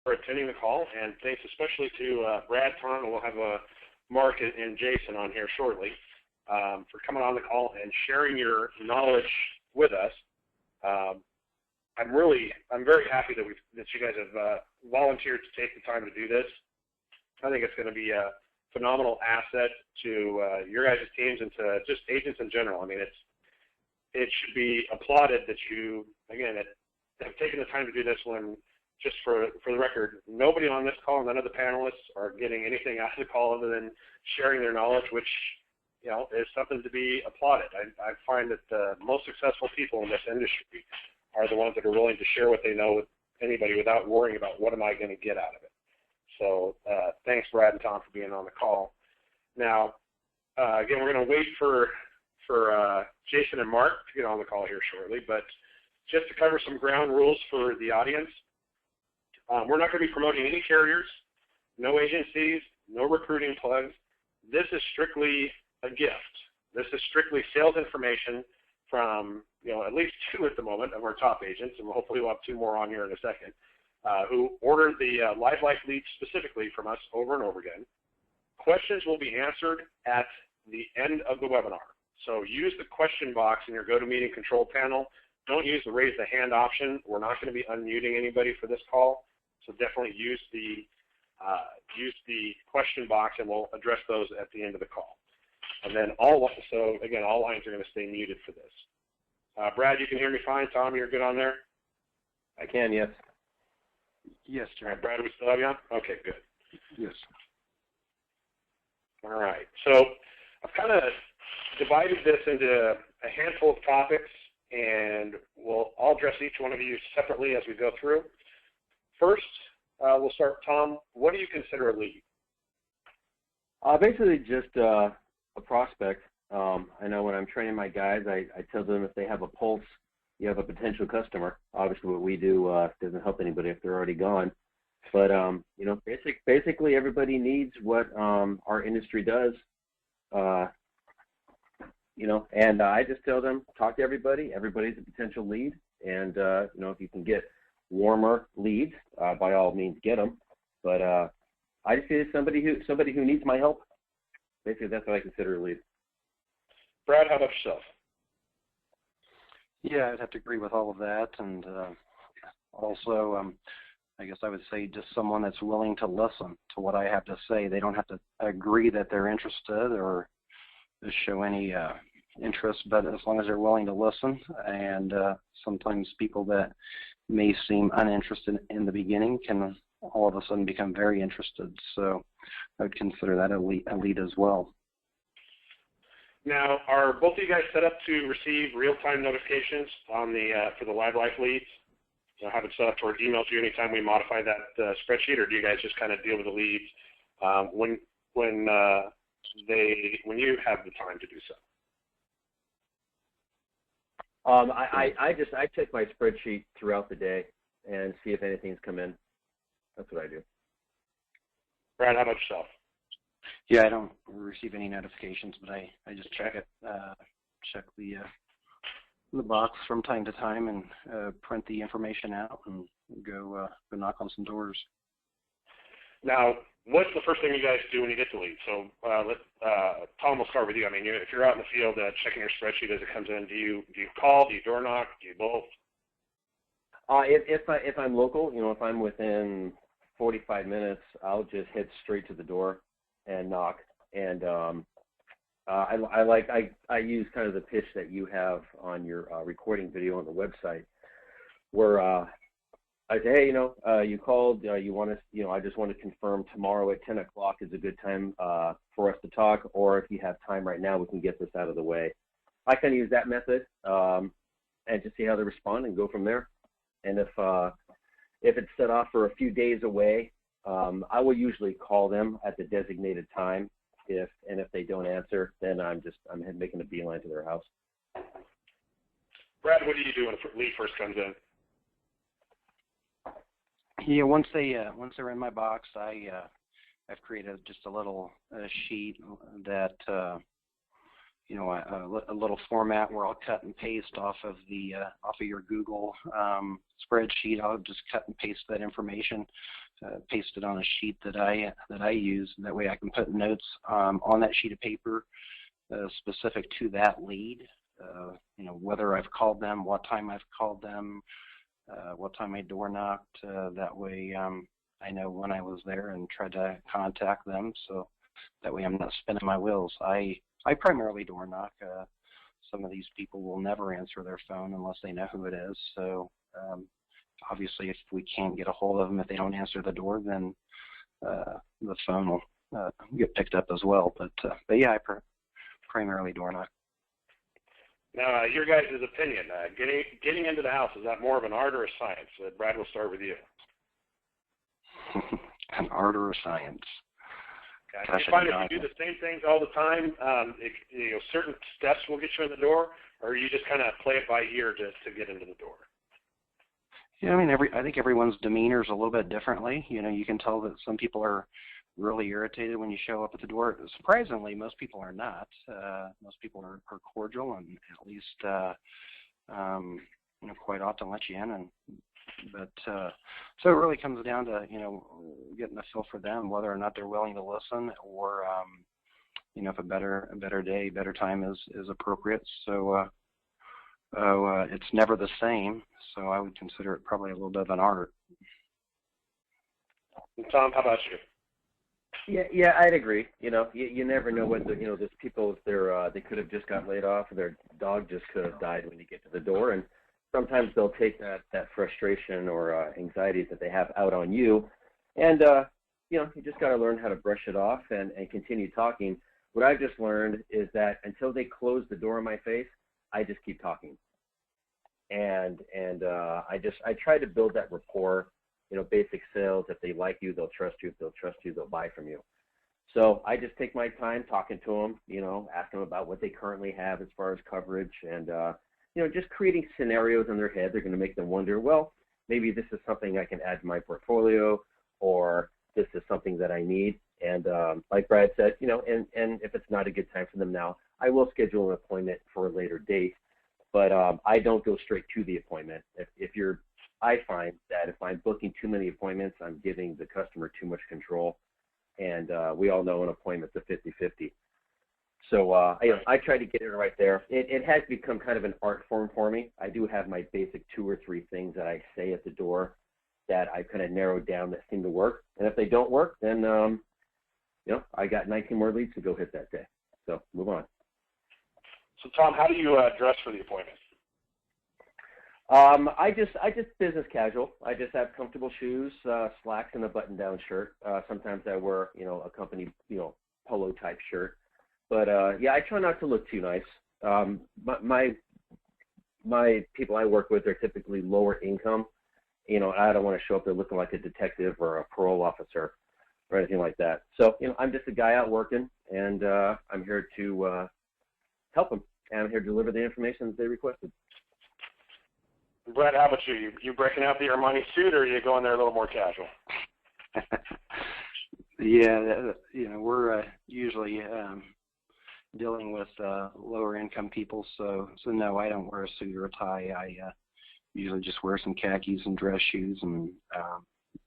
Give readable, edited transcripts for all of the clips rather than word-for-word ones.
for attending the call, and thanks especially to Brad, Tom, and we'll have Mark and Jason on here shortly for coming on the call and sharing your knowledge with us. I'm very happy that you guys have volunteered to take the time to do this. I think it's going to be a phenomenal asset to your guys' teams and to just agents in general. I mean, it should be applauded that you, again, have taken the time to do this when, just for the record, nobody on this call, none of the panelists are getting anything out of the call other than sharing their knowledge, which, is something to be applauded. I find that the most successful people in this industry are the ones that are willing to share what they know with anybody without worrying about what am I going to get out of it. So thanks, Brad and Tom, for being on the call. Now, again, we're going to wait for Jason and Mark to get on the call here shortly, but just to cover some ground rules for the audience, we're not going to be promoting any carriers, no agencies, no recruiting plugs. This is strictly a gift. This is strictly sales information from, at least 2 at the moment of our top agents, and hopefully we'll have 2 more on here in a second, who ordered the Live Life leads specifically from us over and over again. Questions will be answered at the end of the webinar. So use the question box in your GoToMeeting control panel. Don't use the raise the hand option. We're not going to be unmuting anybody for this call, so definitely use the question box, and we'll address those at the end of the call. And then all lines are going to stay muted for this. Brad, you can hear me fine. Tom, you're good on there? I can, yes. Yes, sir. All right, Brad, we still have you on? Okay, good. Yes. All right. So I've kind of divided this into a handful of topics, and I'll address each one of you separately as we go through. First, we'll start, Tom. What do you consider a lead? Basically just a prospect. I know when I'm training my guys, I tell them if they have a pulse, you have a potential customer. Obviously what we do doesn't help anybody if they're already gone. But, basically everybody needs what our industry does. And I just tell them, talk to everybody. Everybody's a potential lead. And, if you can get warmer leads, by all means get them. But I just say somebody who needs my help. Basically, that's what I consider a lead. Brad, how about yourself? Yeah, I'd have to agree with all of that. And also, I guess I would say just someone that's willing to listen to what I have to say. They don't have to agree that they're interested or show any interest, but as long as they're willing to listen. And sometimes people that may seem uninterested in the beginning can all of a sudden become very interested. So I would consider that a lead as well. Now, are both of you guys set up to receive real-time notifications on for the Live Life leads? Have it set up toward email to you anytime we modify that spreadsheet, or do you guys just kind of deal with the leads when you have the time to do so? I check my spreadsheet throughout the day and see if anything's come in. That's what I do. Brad, how about yourself? Yeah, I don't receive any notifications, but I just check it, check the box from time to time, and print the information out and go knock on some doors. Now, what's the first thing you guys do when you get the lead? So Tom, we'll start with you. I mean, if you're out in the field checking your spreadsheet as it comes in, do you call, do you door knock, do you both? If I'm local, if I'm within 45 minutes, I'll just hit straight to the door and knock. And I use kind of the pitch that you have on your recording video on the website, where I say, hey, you called, you want to, I just want to confirm tomorrow at 10 o'clock is a good time for us to talk, or if you have time right now, we can get this out of the way. I can use that method and just see how they respond and go from there. And if it's set off for a few days away, I will usually call them at the designated time. If they don't answer, then I'm making a beeline to their house. Brad, what do you do when a lead first comes in? Yeah, once they're in my box, I've created just a little sheet that a little format where I'll cut and paste off of your Google spreadsheet. I'll just cut and paste that information pasted on a sheet that I use. That way I can put notes on that sheet of paper specific to that lead. Whether I've called them, what time I've called them, what time I door knocked. That way I know when I was there and tried to contact them. So that way I'm not spinning my wheels. I primarily door knock. Some of these people will never answer their phone unless they know who it is. So obviously, if we can't get a hold of them, if they don't answer the door, then the phone will get picked up as well. But yeah, I primarily door knock. Now, your guys' opinion, getting into the house, is that more of an art or a science? Brad, we'll start with you. An art or a science? Okay. Do you find if you do the same things all the time, certain steps will get you in the door, or you just kind of play it by ear to get into the door? Yeah, I think everyone's demeanor is a little bit differently. You can tell that some people are really irritated when you show up at the door. Surprisingly, most people are not. Most people are cordial and at least quite often let you in. But so it really comes down to getting a feel for them, whether or not they're willing to listen, or if a better day, better time is appropriate. So it's never the same. So I would consider it probably a little bit of an art. Tom, how about you? Yeah, I'd agree. You never know what there's people, if they could have just got laid off, or their dog just could have died when you get to the door, and sometimes they'll take that frustration or anxiety that they have out on you, and you just got to learn how to brush it off and continue talking. What I've just learned is that until they close the door in my face, I just keep talking, and I try to build that rapport. Basic sales. If they like you, they'll trust you. If they'll trust you, they'll buy from you. So I just take my time talking to them, ask them about what they currently have as far as coverage, and just creating scenarios in their head. They're going to make them wonder, well, maybe this is something I can add to my portfolio, or this is something that I need. And like Brad said, and if it's not a good time for them now, I will schedule an appointment for a later date. But I don't go straight to the appointment. I find that if I'm booking too many appointments, I'm giving the customer too much control. And we all know an appointment's a 50-50. So I try to get it right there. It has become kind of an art form for me. I do have my basic 2 or 3 things that I say at the door that I kind of narrowed down that seem to work. And if they don't work, then, I got 19 more leads to go hit that day. So move on. So Tom, how do you dress for the appointment? I just business casual. I just have comfortable shoes, slacks, and a button-down shirt. Sometimes I wear, a company, polo type shirt. But yeah, I try not to look too nice. My people I work with are typically lower income. I don't want to show up there looking like a detective or a parole officer or anything like that. So I'm just a guy out working, and I'm here to help them, and I'm here to deliver the information that they requested. Brett, how about you? You breaking out the Armani suit, or are you going there a little more casual? Yeah, we're usually dealing with lower income people, so no, I don't wear a suit or a tie. I usually just wear some khakis and dress shoes and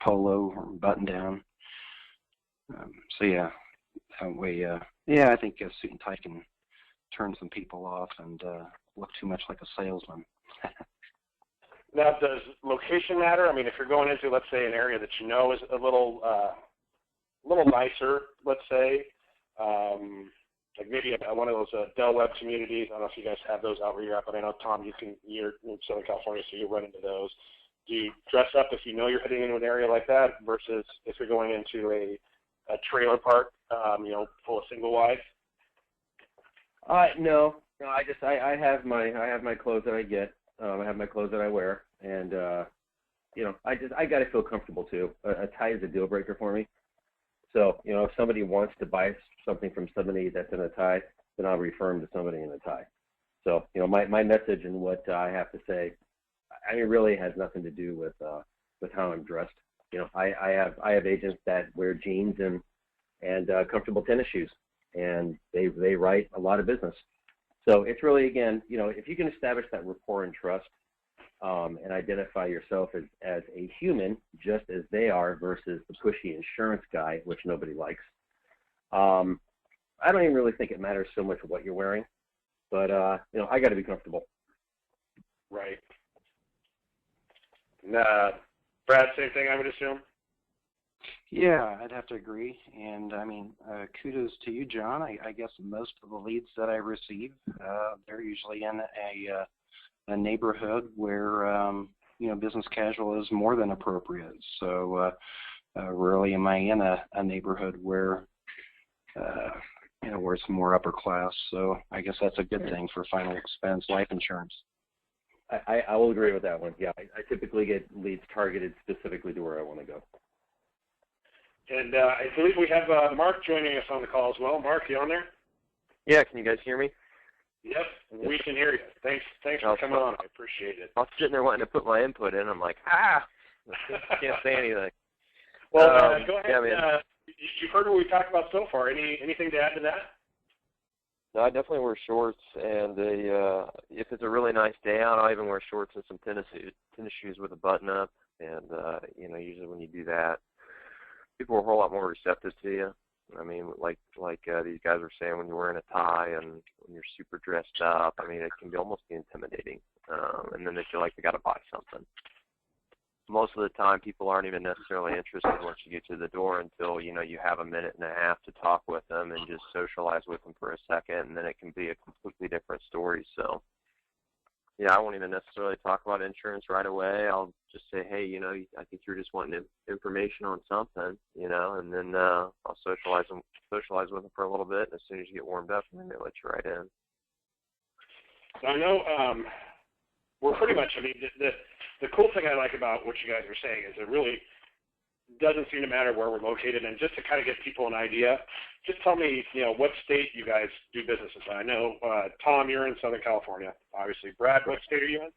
polo or button down. So yeah, that way, I think a suit and tie can turn some people off and look too much like a salesman. Now, does location matter? I mean, if you're going into, let's say, an area that is a little nicer, let's say, like maybe one of those Del Webb communities. I don't know if you guys have those out where you're at, but I know, Tom, you're in Southern California, so you run into those. Do you dress up if you know you're heading into an area like that versus if you're going into a trailer park, full of single wides? No. I have my clothes that I get. I have my clothes that I wear, and I got to feel comfortable too. A tie is a deal breaker for me. So if somebody wants to buy something from somebody that's in a tie, then I'll refer them to somebody in a tie. So my message and what I have to say, really has nothing to do with how I'm dressed. I have agents that wear jeans and comfortable tennis shoes, and they write a lot of business. So it's really, again, if you can establish that rapport and trust, and identify yourself as a human, just as they are, versus the pushy insurance guy, which nobody likes. I don't even really think it matters so much what you're wearing, but I got to be comfortable. Right. Brad, same thing, I would assume. Yeah, I'd have to agree. And I mean, kudos to you, John. I guess most of the leads that I receive, they're usually in a neighborhood where business casual is more than appropriate. So rarely am I in a neighborhood where where it's more upper class. So I guess that's a good thing for final expense life insurance. I will agree with that one. Yeah, I typically get leads targeted specifically to where I want to go. And I believe we have Mark joining us on the call as well. Mark, you on there? Yeah, can you guys hear me? Yep, we can hear you. Thanks for coming on. I appreciate it. I was sitting there wanting to put my input in. I'm like, I can't say anything. Well, go ahead. Yeah, you've heard what we talked about so far. Anything to add to that? No, I definitely wear shorts, and if it's a really nice day out, I'll even wear shorts and some tennis shoes with a button up. And usually when you do that, people are a whole lot more receptive to you. I mean, like these guys were saying, when you're wearing a tie and when you're super dressed up, I mean, it can almost be intimidating. And then they feel like they got to buy something. Most of the time, people aren't even necessarily interested once you get to the door until, you have a minute and a half to talk with them and just socialize with them for a second, and then it can be a completely different story. So, yeah, I won't even necessarily talk about insurance right away. I'll just say, hey, I think you're just wanting information on something, and then I'll socialize with them for a little bit, and as soon as you get warmed up, then they let you right in. So I know we're pretty much, the cool thing I like about what you guys are saying is it really doesn't seem to matter where we're located. And just to kind of give people an idea, just tell me, what state you guys do business in. I know, Tom, you're in Southern California, obviously. Brad, what state are you in?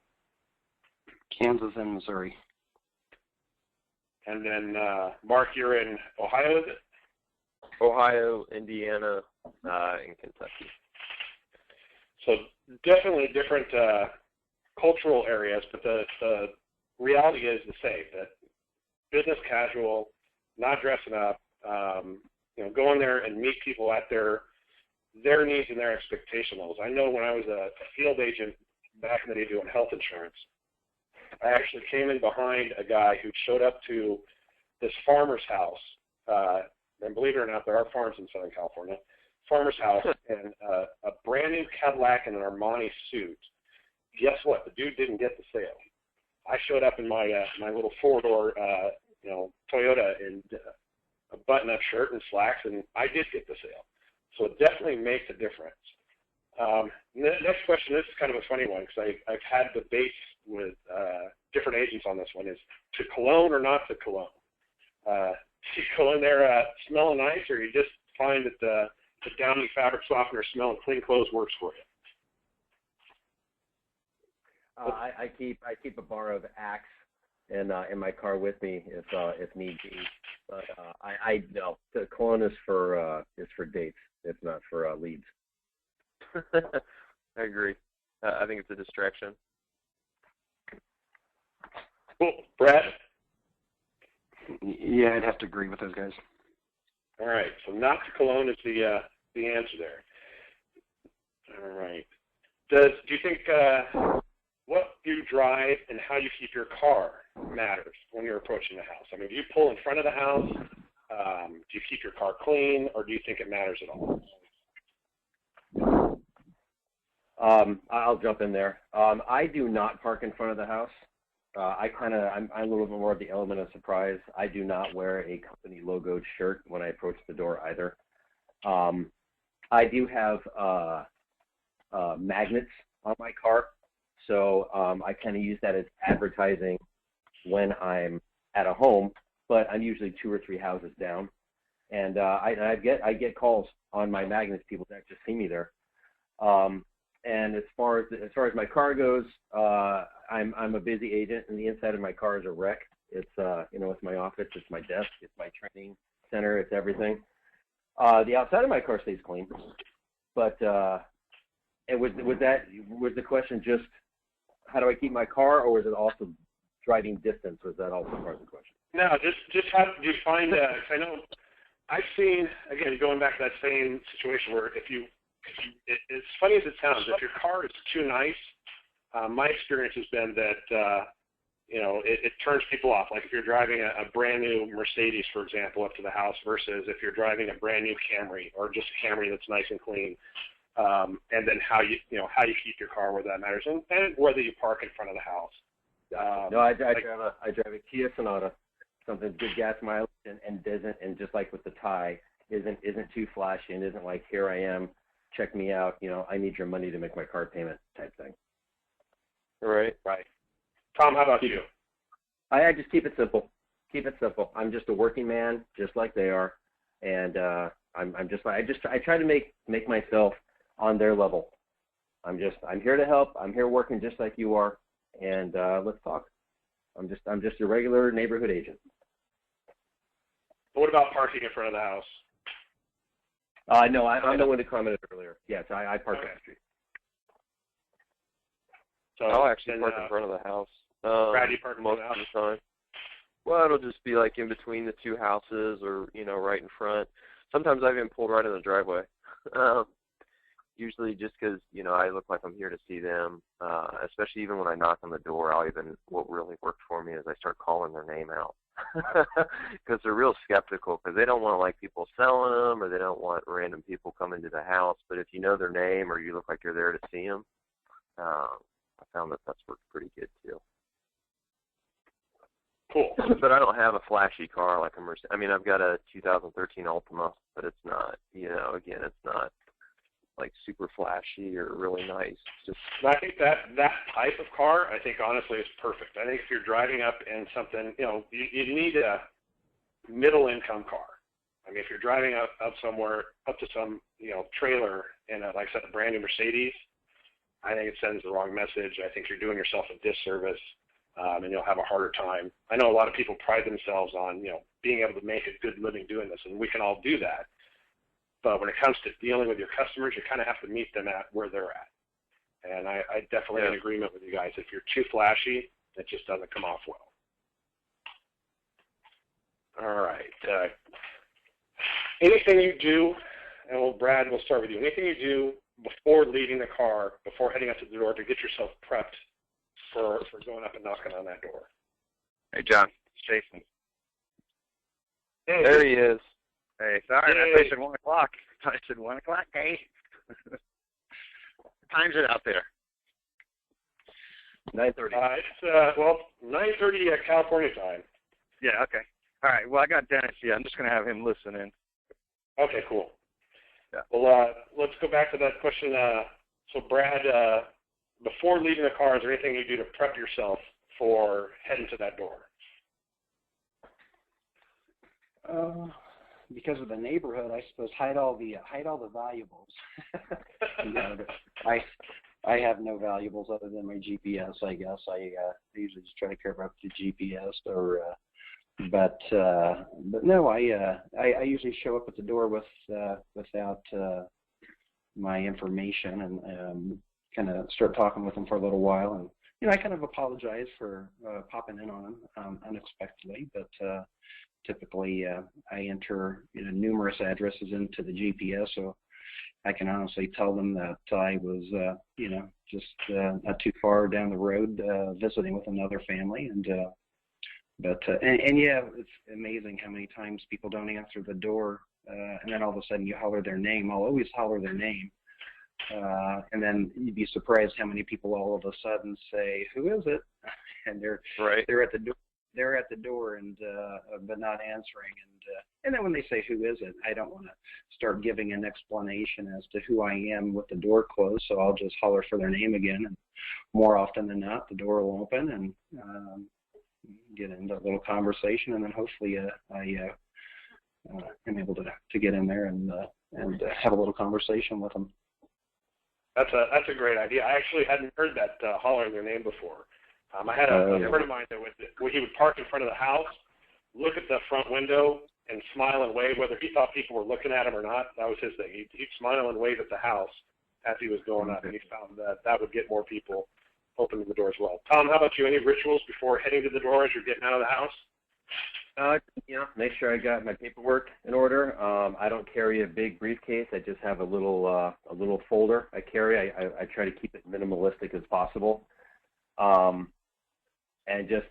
Kansas and Missouri. And then, Mark, you're in Ohio, is it? Ohio, Indiana, and Kentucky. So definitely different cultural areas, but the reality is the same, that business casual, not dressing up, go in there and meet people at their needs and their expectation levels. I know when I was a field agent back in the day doing health insurance, I actually came in behind a guy who showed up to this farmer's house, and believe it or not, there are farms in Southern California, farmer's house, and a brand new Cadillac and an Armani suit. Guess what? The dude didn't get the sale. I showed up in my little four-door Toyota in a button-up shirt and slacks, and I did get the sale. So it definitely makes a difference. Next question, this is kind of a funny one because I've had debates with different agents on this one, is to cologne or not to cologne? Do you go in there smelling nice, or you just find that the Downy fabric softener smelling clean clothes works for you? I keep a bar of Axe in my car with me if need be. But I no, the cologne is for dates. It's not for leads. I agree. I think it's a distraction. Cool, Brad. Yeah, I'd have to agree with those guys. All right, so not to cologne is the answer there. All right. Do you think what you drive and how you keep your car matters when you're approaching the house? I mean, do you pull in front of the house? Do you keep your car clean, or do you think it matters at all? I'll jump in there. I do not park in front of the house. I'm a little bit more of the element of surprise. I do not wear a company logoed shirt when I approach the door either. I do have magnets on my car, so I kind of use that as advertising when I'm at a home, but I'm usually 2 or 3 houses down, and I get calls on my magnets. People that just see me there. And as far as my car goes, I'm a busy agent, and the inside of my car is a wreck. It's it's my office, it's my desk, it's my training center, it's everything. The outside of my car stays clean, but was the question just how do I keep my car, or is it also driving distance? Was that also part of the question? No, just how do you find that? I know I've seen, again, going back to that same situation where it's funny as it sounds, if your car is too nice, my experience has been that, it turns people off. Like if you're driving a brand new Mercedes, for example, up to the house versus if you're driving a brand new Camry or just a Camry that's nice and clean. And then how you keep your car where that matters, and whether you park in front of the house. No, I drive a Kia Sonata, something good gas mileage, and doesn't, and just like with the tie, isn't too flashy and isn't like, here I am, check me out, I need your money to make my car payment type thing. Right. Tom, how about you? I just keep it simple. I'm just a working man, just like they are, and I try to make myself on their level. I'm here to help. I'm here working just like you are, and let's talk. I'm just a regular neighborhood agent. What about parking in front of the house? No, I'm the one who commented earlier. Yes, I park on the street. So I'll actually park in front of the house. Brad, you park most of the time. Well, it'll just be like in between the two houses, or right in front. Sometimes I've even pulled right in the driveway. Usually just because, I look like I'm here to see them, especially even when I knock on the door. What really worked for me is I start calling their name out because they're real skeptical because they don't want people selling them, or they don't want random people coming to the house. But if you know their name or you look like you're there to see them, I found that's worked pretty good too. Cool. But I don't have a flashy car like a Mercedes. I mean, I've got a 2013 Altima, but it's not, again, it's not like super flashy or really nice. I think that type of car, I think honestly is perfect. I think if you're driving up in something, you need a middle income car. I mean, if you're driving up somewhere, up to some, trailer in like I said, a brand new Mercedes, I think it sends the wrong message. I think you're doing yourself a disservice, and you'll have a harder time. I know a lot of people pride themselves on, being able to make a good living doing this, and we can all do that. But when it comes to dealing with your customers, you kind of have to meet them at where they're at. And I definitely am in agreement with you guys. If you're too flashy, it just doesn't come off well. All right. Anything you do, and Brad, we'll start with you. Anything you do before leaving the car, before heading up to the door, to get yourself prepped for going up and knocking on that door? Hey, John. It's Jason. Hey, there he is. Hey, sorry, I said 1 o'clock. I said 1 o'clock, hey. What time's it out there? 9:30. It's 9:30 California time. Yeah, okay. All right, well, I got Dennis here. I'm just going to have him listen in. Okay, cool. Yeah. Well, let's go back to that question. So, Brad, before leaving the car, is there anything you do to prep yourself for heading to that door? Because of the neighborhood, I suppose hide all the valuables. I have no valuables other than my GPS. I guess I usually just try to care about the GPS, but no, I usually show up at the door without my information and kind of start talking with them for a little while, and I kind of apologize for popping in on them unexpectedly, but. Typically, I enter numerous addresses into the GPS, so I can honestly tell them that I was, just not too far down the road visiting with another family, and yeah, it's amazing how many times people don't answer the door, and then all of a sudden you holler their name. I'll always holler their name, and then you'd be surprised how many people all of a sudden say, "Who is it?" and they're at the door. They're at the door and but not answering, and then when they say who is it, I don't want to start giving an explanation as to who I am with the door closed, so I'll just holler for their name again, and more often than not, the door will open and get into a little conversation, and then hopefully I am able to get in there and have a little conversation with them. That's a great idea. I actually hadn't heard that hollering their name before. I had a friend of mine that he would park in front of the house, look at the front window, and smile and wave, whether he thought people were looking at him or not. That was his thing. He'd smile and wave at the house as he was going up, and he found that would get more people open the door as well. Tom, how about you? Any rituals before heading to the door as you're getting out of the house? Make sure I got my paperwork in order. I don't carry a big briefcase. I just have a little folder I carry. I try to keep it minimalistic as possible. And just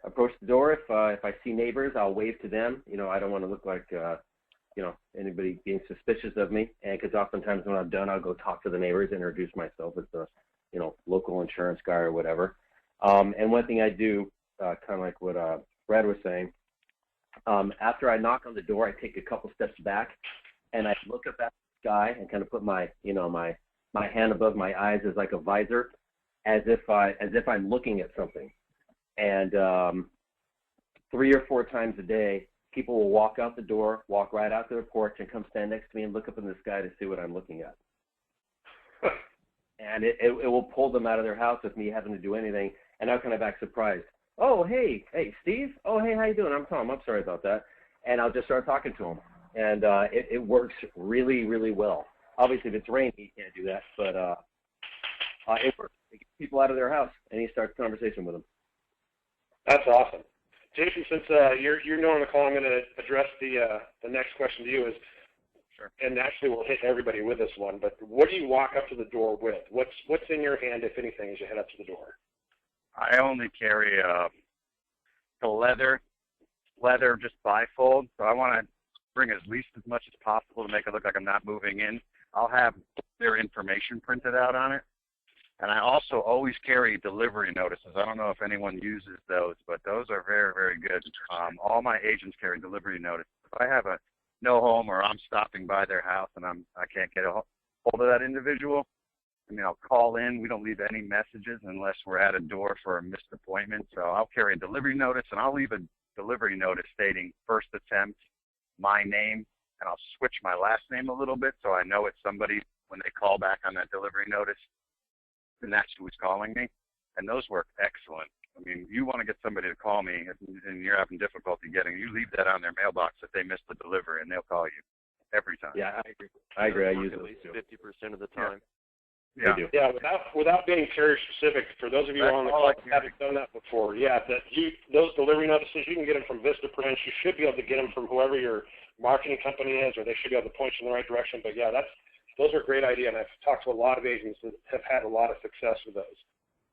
approach the door. If I see neighbors, I'll wave to them. I don't want to look like anybody being suspicious of me. And because oftentimes when I'm done, I'll go talk to the neighbors, introduce myself as the local insurance guy or whatever. And one thing I do, kind of like what Brad was saying, after I knock on the door, I take a couple steps back and I look up at the sky and kind of put my my hand above my eyes as like a visor, as if I'm looking at something. And 3 or 4 times a day, people will walk out the door, walk right out to their porch, and come stand next to me and look up in the sky to see what I'm looking at. And it will pull them out of their house with me having to do anything, and I'll kind of act surprised. Oh, hey, Steve. Oh, hey, how you doing? I'm Tom. I'm sorry about that. And I'll just start talking to them, and it works really, really well. Obviously, if it's raining, you can't do that, but it works. It gets people out of their house, and you start a conversation with them. That's awesome. Jason, since you're new on the call, I'm going to address the next question to you. Sure. And actually we'll hit everybody with this one, but what do you walk up to the door with? What's in your hand, if anything, as you head up to the door? I only carry the leather just bifold, so I want to bring as least as much as possible to make it look like I'm not moving in. I'll have their information printed out on it. And I also always carry delivery notices. I don't know if anyone uses those, but those are very, very good. All my agents carry delivery notices. If I have a no home or I'm stopping by their house and I can't get a hold of that individual, I'll call in. We don't leave any messages unless we're at a door for a missed appointment. So I'll carry a delivery notice, and I'll leave a delivery notice stating first attempt, my name, and I'll switch my last name a little bit so I know it's somebody when they call back on that delivery notice. And that's who's calling me, and those work excellent. You want to get somebody to call me, and you're having difficulty getting, you leave that on their mailbox if they missed the delivery, and they'll call you every time. Yeah, I agree. I use at those least too. 50% of the time. Yeah. Yeah, without being carrier specific, for those of you on the call who haven't done that before, those delivery notices, you can get them from Vistaprint. You should be able to get them from whoever your marketing company is, or they should be able to point you in the right direction. But yeah, those are a great idea, and I've talked to a lot of agents that have had a lot of success with those.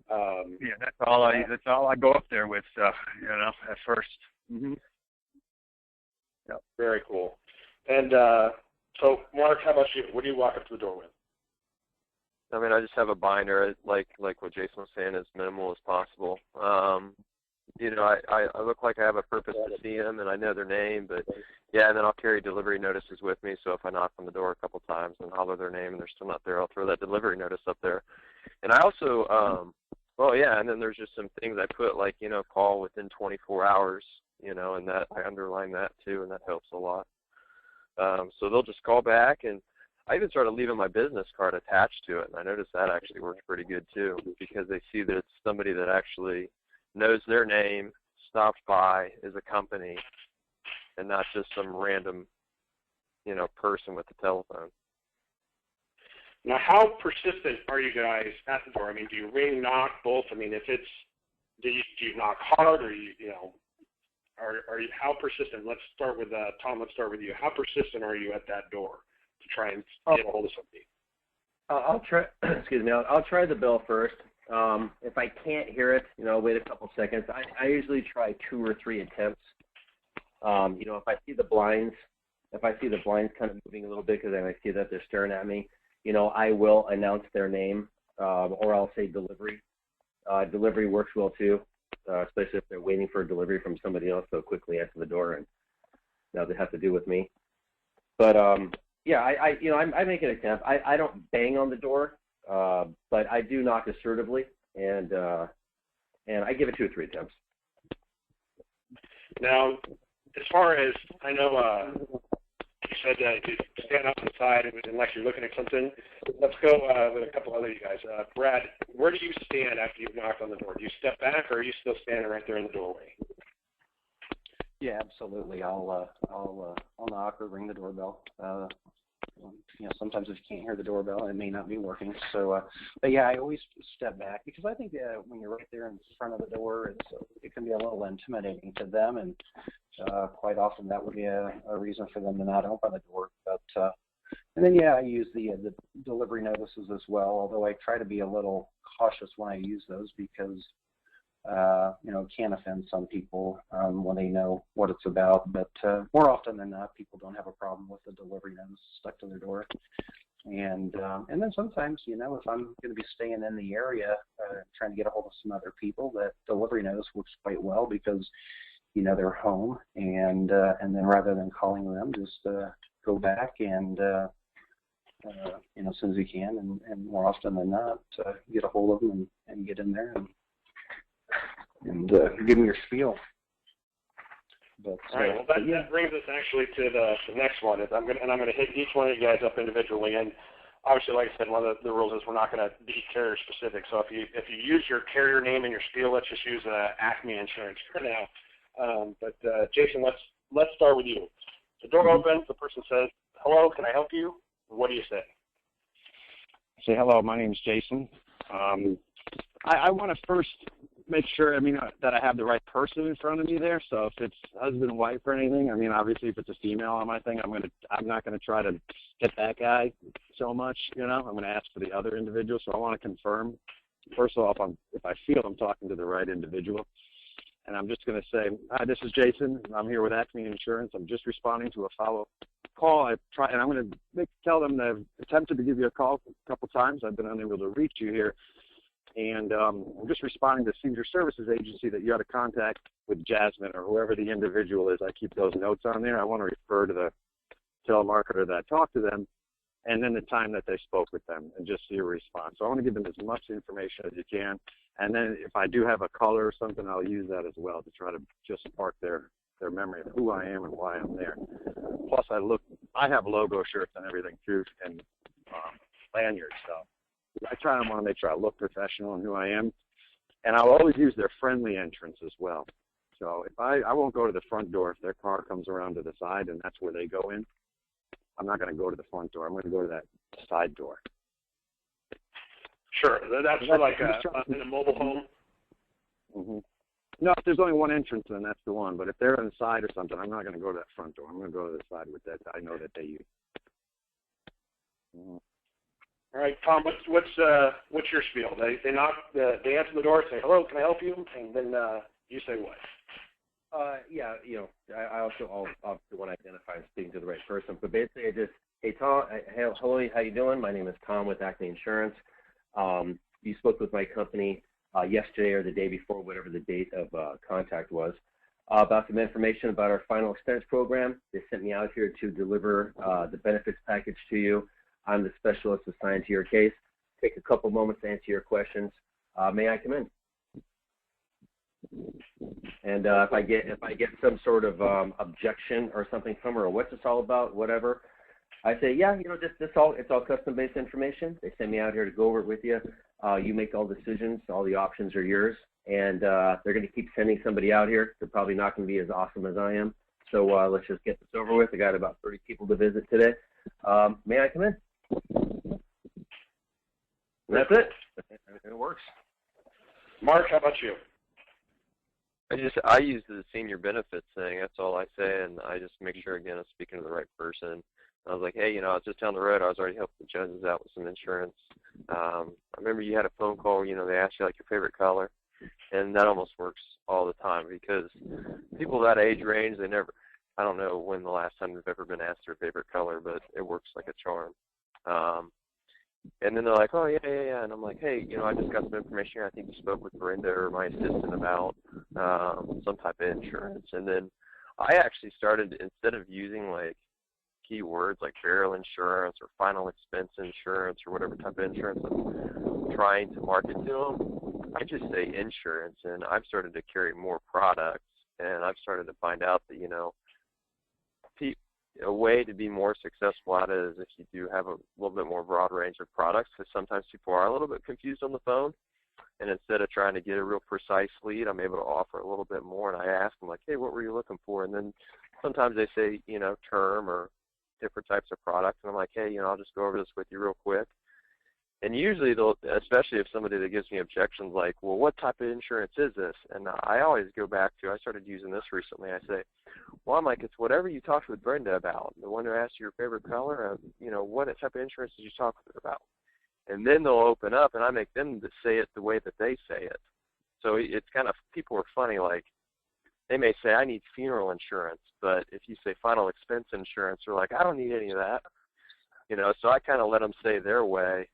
That's all I go up there with, at first. Mm-hmm. Yep. Very cool. And so, Mark, how about you? What do you walk up to the door with? I just have a binder, like what Jason was saying, as minimal as possible. I look like I have a purpose to see them, and I know their name, but yeah, and then I'll carry delivery notices with me, so if I knock on the door a couple times and holler their name and they're still not there, I'll throw that delivery notice up there. And I also, and then there's just some things I put, like, call within 24 hours, and that I underline that too, and that helps a lot. So they'll just call back, and I even started leaving my business card attached to it, and I noticed that actually works pretty good too, because they see that it's somebody that actually knows their name, stopped by, is a company, and not just some random, person with a telephone. Now, how persistent are you guys at the door? Do you ring, knock, both? Do you knock hard, or are you? How persistent? Let's start with Tom. Let's start with you. How persistent are you at that door to try and get a hold of somebody? I'll try. Excuse me. I'll try the bell first. If I can't hear it, wait a couple seconds. I usually try 2 or 3 attempts. If I see the blinds kind of moving a little bit because I see that they're staring at me, I will announce their name, or I'll say delivery. Delivery works well too, especially if they're waiting for a delivery from somebody else. So quickly answer the door, and now they have to do with me. But I make an attempt. I don't bang on the door. But I do knock assertively, and I give it 2 or 3 attempts. Now, as far as I know, you said you stand up inside unless you're looking at something. Let's go with a couple other you guys. Brad, where do you stand after you've knocked on the door? Do you step back, or are you still standing right there in the doorway? Yeah, absolutely. I'll knock or ring the doorbell. sometimes if you can't hear the doorbell, it may not be working. So, but yeah, I always step back because I think when you're right there in front of the door, it can be a little intimidating to them, and quite often that would be a reason for them to not open the door. But and then I use the delivery notices as well, although I try to be a little cautious when I use those because it can offend some people when they know what it's about. But more often than not, people don't have a problem with the delivery notice stuck to their door. And then sometimes, if I'm going to be staying in the area, trying to get a hold of some other people, that delivery notice works quite well because they're home, and then rather than calling them, just go back and as soon as you can, and more often than not, get a hold of them and get in there and give them your spiel. But, all right. Well, that brings us actually to the next one. I'm going to hit each one of you guys up individually. And obviously, like I said, one of the rules is we're not going to be carrier specific. So if you use your carrier name in your spiel, let's just use Acme Insurance for now. But Jason, let's start with you. The door opens. The person says, "Hello, can I help you?" What do you say? Say, hello, my name's Jason. I want to first make sure, that I have the right person in front of me there. So if it's husband, wife, or anything, obviously if it's a female on my thing, I'm not going to try to hit that guy so much, I'm going to ask for the other individual. So I want to confirm, first of all, if I feel I'm talking to the right individual. And I'm just going to say, hi, this is Jason. I'm here with Acme Insurance. I'm just responding to a follow-up call. And I'm going to tell them that I've attempted to give you a call a couple times. I've been unable to reach you here. And I'm just responding to Senior Services Agency that you had a contact with Jasmine or whoever the individual is. I keep those notes on there. I want to refer to the telemarketer that talked to them and then the time that they spoke with them and just see a response. So I want to give them as much information as you can. And then if I do have a color or something, I'll use that as well to try to just spark their memory of who I am and why I'm there. Plus, I have logo shirts and everything too, and lanyards. So I want to make sure I look professional in who I am. And I'll always use their friendly entrance as well. So if I won't go to the front door if their car comes around to the side and that's where they go in. I'm not going to go to the front door. I'm going to go to that side door. Sure. That's for like in a mobile home? Mm-hmm. No, if there's only one entrance, then that's the one. But if they're on the side or something, I'm not going to go to that front door. I'm going to go to the side with that I know that they use. Mm-hmm. All right, Tom, what's your spiel? They knock, they answer the door, say, hello, can I help you? And then you say what? I also want to identify and speaking to the right person. But basically, I just, hey, Tom, hello, how you doing? My name is Tom with Acme Insurance. You spoke with my company yesterday or the day before, whatever the date of contact was, about some information about our final expense program. They sent me out here to deliver the benefits package to you. I'm the specialist assigned to your case. Take a couple moments to answer your questions. May I come in? And if I get some sort of objection or something from her, or what's this all about, whatever, I say, it's all custom-based information. They send me out here to go over it with you. You make all decisions. All the options are yours. And they're going to keep sending somebody out here. They're probably not going to be as awesome as I am. So let's just get this over with. I got about 30 people to visit today. May I come in? That's it. It works. Mark, how about you? I use the senior benefits thing. That's all I say, and I just make sure again I'm speaking to the right person. I was like, hey, I was just down the road. I was already helping the Joneses out with some insurance. I remember you had a phone call. They asked you like your favorite color, and that almost works all the time because people that age range, I don't know when the last time they've ever been asked their favorite color, but it works like a charm. And then they're like, oh, yeah. And I'm like, hey, I just got some information here. I think you spoke with Brenda or my assistant about some type of insurance. And then I actually started, instead of using like keywords like burial insurance or final expense insurance or whatever type of insurance I'm trying to market to them, I just say insurance. And I've started to carry more products. And I've started to find out that, a way to be more successful at it is if you do have a little bit more broad range of products, because sometimes people are a little bit confused on the phone. And instead of trying to get a real precise lead, I'm able to offer a little bit more. And I ask them, like, hey, what were you looking for? And then sometimes they say, term or different types of products, and I'm like, hey, I'll just go over this with you real quick. And usually they'll, especially if somebody that gives me objections like, well, what type of insurance is this? And I always go back to, I started using this recently. I say, well, I'm like, it's whatever you talked with Brenda about. The one who asked you your favorite color, what type of insurance did you talk with her about? And then they'll open up, and I make them to say it the way that they say it. So it's kind of, people are funny, like, they may say, I need funeral insurance, but if you say final expense insurance, they're like, I don't need any of that. So I kind of let them say their way,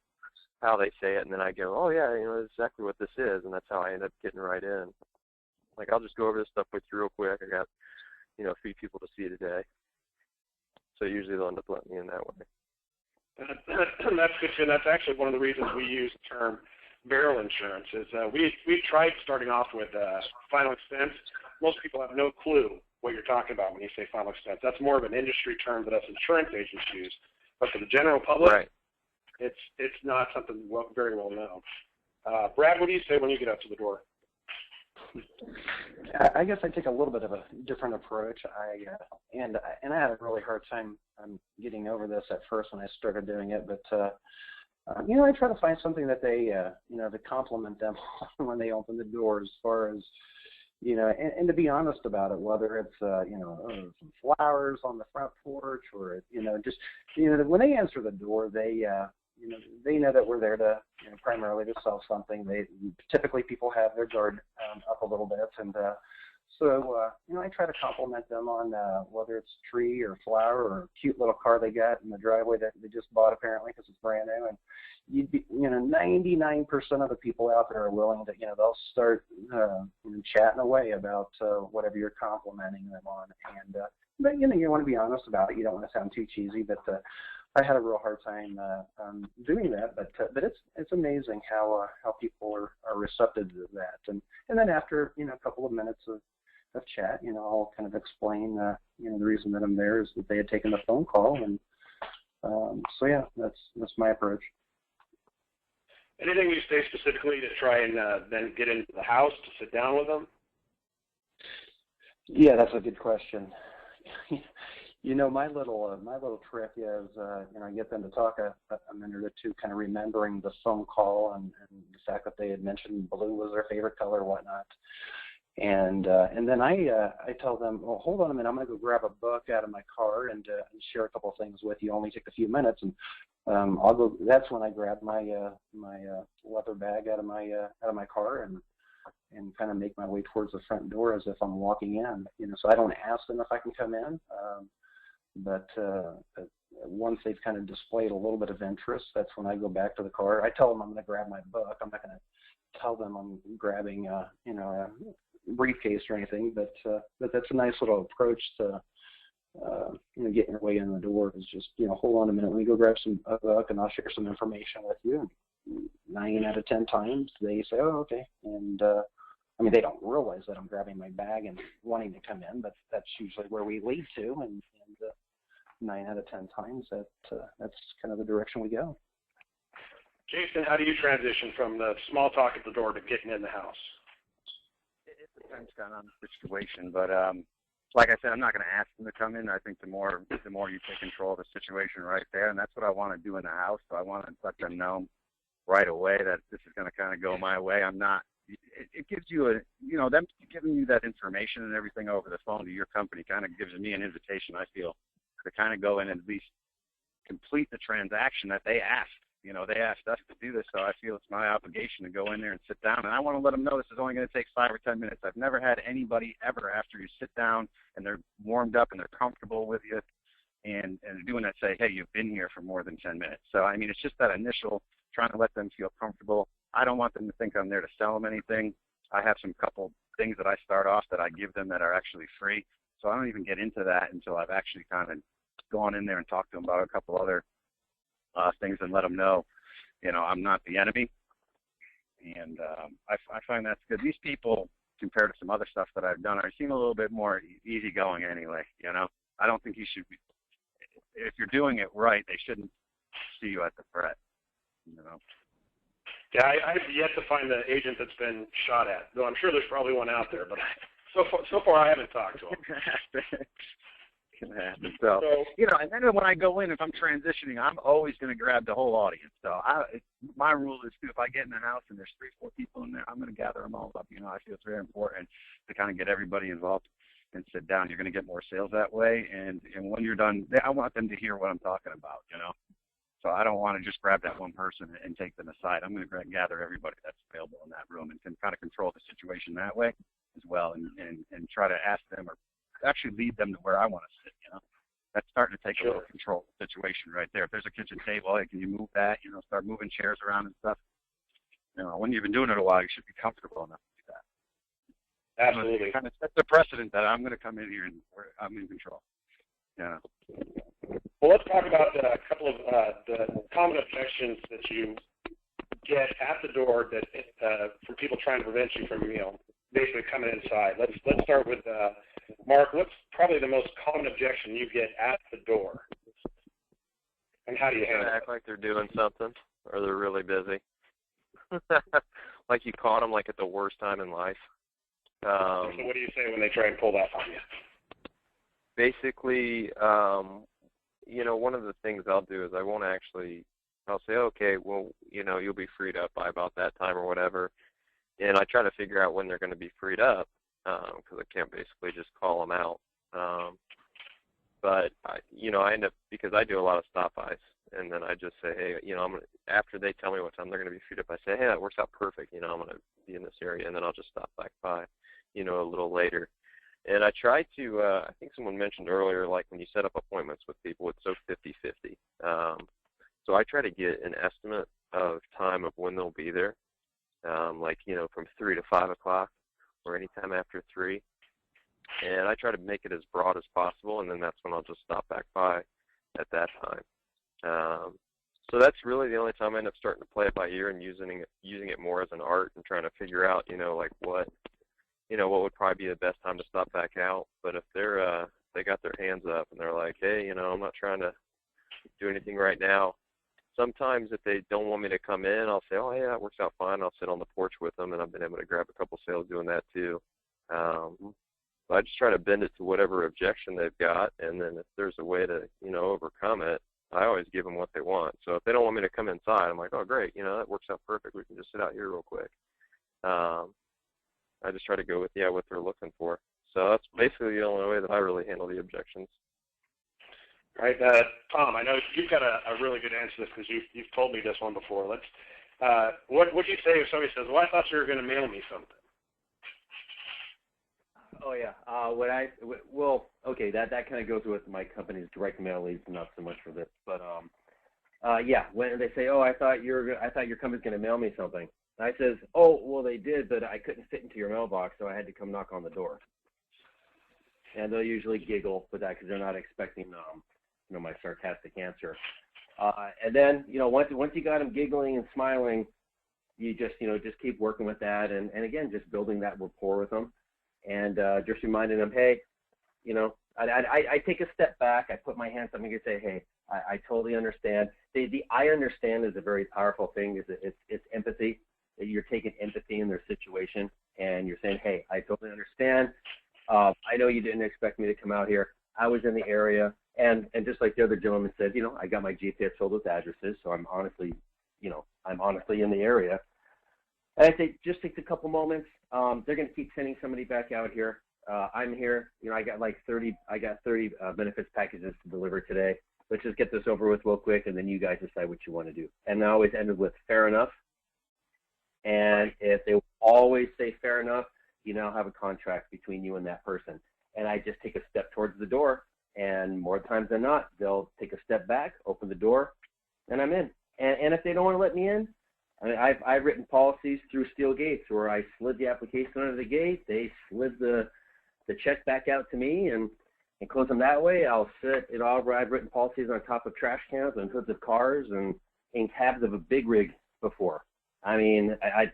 how they say it, and then I go, oh yeah, that's exactly what this is, and that's how I end up getting right in. Like, I'll just go over this stuff with you real quick. I got, 3 people to see today. So usually they'll end up letting me in that way. That's good too, and that's actually one of the reasons we use the term barrel insurance. Is we tried starting off with final expense. Most people have no clue what you're talking about when you say final expense. That's more of an industry term that us insurance agents use. But for the general public, right, it's not something very well known. Brad, what do you say when you get up to the door? I guess I take a little bit of a different approach. I had a really hard time getting over this at first when I started doing it, but I try to find something that they to compliment them when they open the door, as far as and to be honest about it, whether it's some flowers on the front porch, or just when they answer the door, they know that we're there to primarily to sell something. Typically people have their guard up a little bit, and so I try to compliment them on whether it's tree or flower or a cute little car they got in the driveway that they just bought, apparently, because it's brand new. And 99% of the people out there are willing to, they'll start chatting away about whatever you're complimenting them on. And but you want to be honest about it. You don't want to sound too cheesy, but I had a real hard time doing that. But it's amazing how people are receptive to that. And then after a couple of minutes of chat, I'll kind of explain the reason that I'm there is that they had taken the phone call, and so yeah, that's my approach. Anything you say specifically to try and then get into the house to sit down with them? Yeah, that's a good question. My little trick is I get them to talk a minute or two, kind of remembering the phone call and the fact that they had mentioned blue was their favorite color or whatnot. And then I tell them, well, hold on a minute, I'm going to go grab a book out of my car and share a couple of things with you. Only take a few minutes, and I'll go. That's when I grab my leather bag out of my car and kind of make my way towards the front door as if I'm walking in. So I don't ask them if I can come in, but once they've kind of displayed a little bit of interest, that's when I go back to the car. I tell them I'm going to grab my book. I'm not going to tell them I'm grabbing a briefcase or anything, but that's a nice little approach to getting your way in the door. Is just hold on a minute, let me go grab a book and I'll share some information with you. And 9 out of 10 times they say, oh, okay. And they don't realize that I'm grabbing my bag and wanting to come in, but that's usually where we lead to, and 9 out of 10 times that's kind of the direction we go. Jason, how do you transition from the small talk at the door to getting in the house? It depends kind of on the situation, but like I said, I'm not going to ask them to come in. I think the more you take control of the situation right there, and that's what I want to do in the house. So I want to let them know right away that this is going to kind of go my way. I'm not. It gives you them giving you that information and everything over the phone to your company kind of gives me an invitation, I feel, to kind of go in and at least complete the transaction that they asked. They asked us to do this, so I feel it's my obligation to go in there and sit down. And I want to let them know this is only going to take 5 or 10 minutes. I've never had anybody ever, after you sit down and they're warmed up and they're comfortable with you and doing that, say, hey, you've been here for more than 10 minutes. So, it's just that initial trying to let them feel comfortable. I don't want them to think I'm there to sell them anything. I have some couple things that I start off that I give them that are actually free. So I don't even get into that until I've actually kind of gone in there and talked to them about a couple other things and let them know, I'm not the enemy. And I find that's good. These people, compared to some other stuff that I've done, seem a little bit more easygoing anyway. I don't think you should be, if you're doing it right, they shouldn't see you as a threat. Yeah, I've yet to find the agent that's been shot at, though I'm sure there's probably one out there, but so far I haven't talked to him. going to happen. So, you know, and then when I go in, if I'm transitioning, I'm always going to grab the whole audience. So my rule is, too, if I get in the house and there's 3 or 4 people in there, I'm going to gather them all up. You know, I feel it's very important to kind of get everybody involved and sit down. You're going to get more sales that way. And when you're done, I want them to hear what I'm talking about, you know. So I don't want to just grab that one person and take them aside. I'm going to gather everybody that's available in that room and can kind of control the situation that way as well, and try to ask them or actually lead them to where I want to sit, you know. That's starting to take a little control of the situation right there. If there's a kitchen table, hey, can you move that? You know, start moving chairs around and stuff. You know, when you've been doing it a while, you should be comfortable enough to do that. Absolutely. Kind of set the precedent that I'm going to come in here and I'm in control. Yeah. Well, let's talk about a couple of the common objections that you get at the door that from people trying to prevent you from, you know, basically coming inside. Let's start with Mark. What's probably the most common objection you get at the door, and how do you handle it? Act like they're doing something, or they're really busy. Like you caught them like at the worst time in life. So what do you say when they try and pull that on you? Basically, you know, one of the things I'll do is I'll say, okay, well, you know, you'll be freed up by about that time or whatever. And I try to figure out when they're going to be freed up, because I can't basically just call them out. But, you know, I end up, because I do a lot of stop-bys, and then I just say, hey, you know, after they tell me what time they're going to be freed up, I say, hey, that works out perfect. You know, I'm going to be in this area, and then I'll just stop back by, you know, a little later. And I try to, I think someone mentioned earlier, like when you set up appointments with people, it's so 50-50. So I try to get an estimate of time of when they'll be there, like, you know, from 3 to 5 o'clock or anytime after 3. And I try to make it as broad as possible, and then that's when I'll just stop back by at that time. So that's really the only time I end up starting to play it by ear and using it more as an art and trying to figure out, you know, like what would probably be the best time to stop back out. But if they got their hands up and they're like, hey, you know, I'm not trying to do anything right now. Sometimes if they don't want me to come in, I'll say, oh, yeah, that works out fine. I'll sit on the porch with them, and I've been able to grab a couple sales doing that too. But I just try to bend it to whatever objection they've got, and then if there's a way to, you know, overcome it, I always give them what they want. So if they don't want me to come inside, I'm like, oh, great, you know, that works out perfect. We can just sit out here real quick. I just try to go with, what they're looking for. So that's basically the only way that I really handle the objections. All right, Tom, I know you've got a really good answer to this because you've told me this one before. What would you say if somebody says, well, I thought you were going to mail me something? Oh yeah. Okay, that kind of goes with my company's direct mail leads, not so much for this, but yeah, when they say, oh, I thought your company's going to mail me something, and I says, oh, well, they did, but I couldn't fit into your mailbox, so I had to come knock on the door. And they'll usually giggle with that because they're not expecting, my sarcastic answer. And then, once you got them giggling and smiling, you just keep working with that, and again, just building that rapport with them. And just reminding them, hey, I take a step back. I put my hands up and I say, hey, I totally understand. The I understand is a very powerful thing. It's empathy. You're taking empathy in their situation, and you're saying, hey, I totally understand. I know you didn't expect me to come out here. I was in the area, and just like the other gentleman said, I got my GPS filled with addresses, so I'm honestly in the area. And I say, just take a couple moments. They're going to keep sending somebody back out here. I'm here. I got 30 benefits packages to deliver today. Let's just get this over with real quick, and then you guys decide what you want to do. And I always ended with fair enough. And if they always say fair enough, you now have a contract between you and that person. And I just take a step towards the door, and more times than not, they'll take a step back, open the door, and I'm in. And if they don't want to let me in, I mean, I've written policies through steel gates where I slid the application under the gate, they slid the check back out to me and close them that way. I'll sit it all. I've written policies on top of trash cans and hoods of cars and in cabs of a big rig before. I mean, I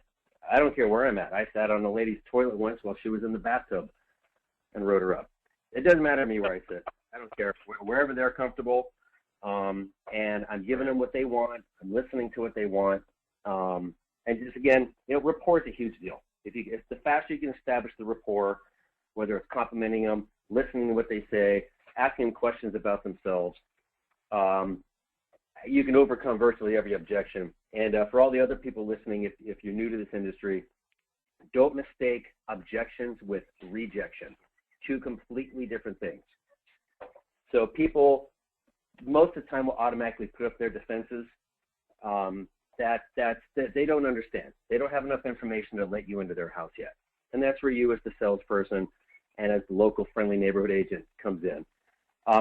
don't care where I'm at. I sat on a lady's toilet once while she was in the bathtub and rode her up. It doesn't matter to me where I sit. I don't care. Wherever they're comfortable, and I'm giving them what they want. I'm listening to what they want. And just again, rapport is a huge deal. If the faster you can establish the rapport, whether it's complimenting them, listening to what they say, asking them questions about themselves, you can overcome virtually every objection. And for all the other people listening, if you're new to this industry, don't mistake objections with rejection. Two completely different things. So people, most of the time, will automatically put up their defenses. That they don't understand. They don't have enough information to let you into their house yet. And that's where you as the salesperson and as the local friendly neighborhood agent comes in.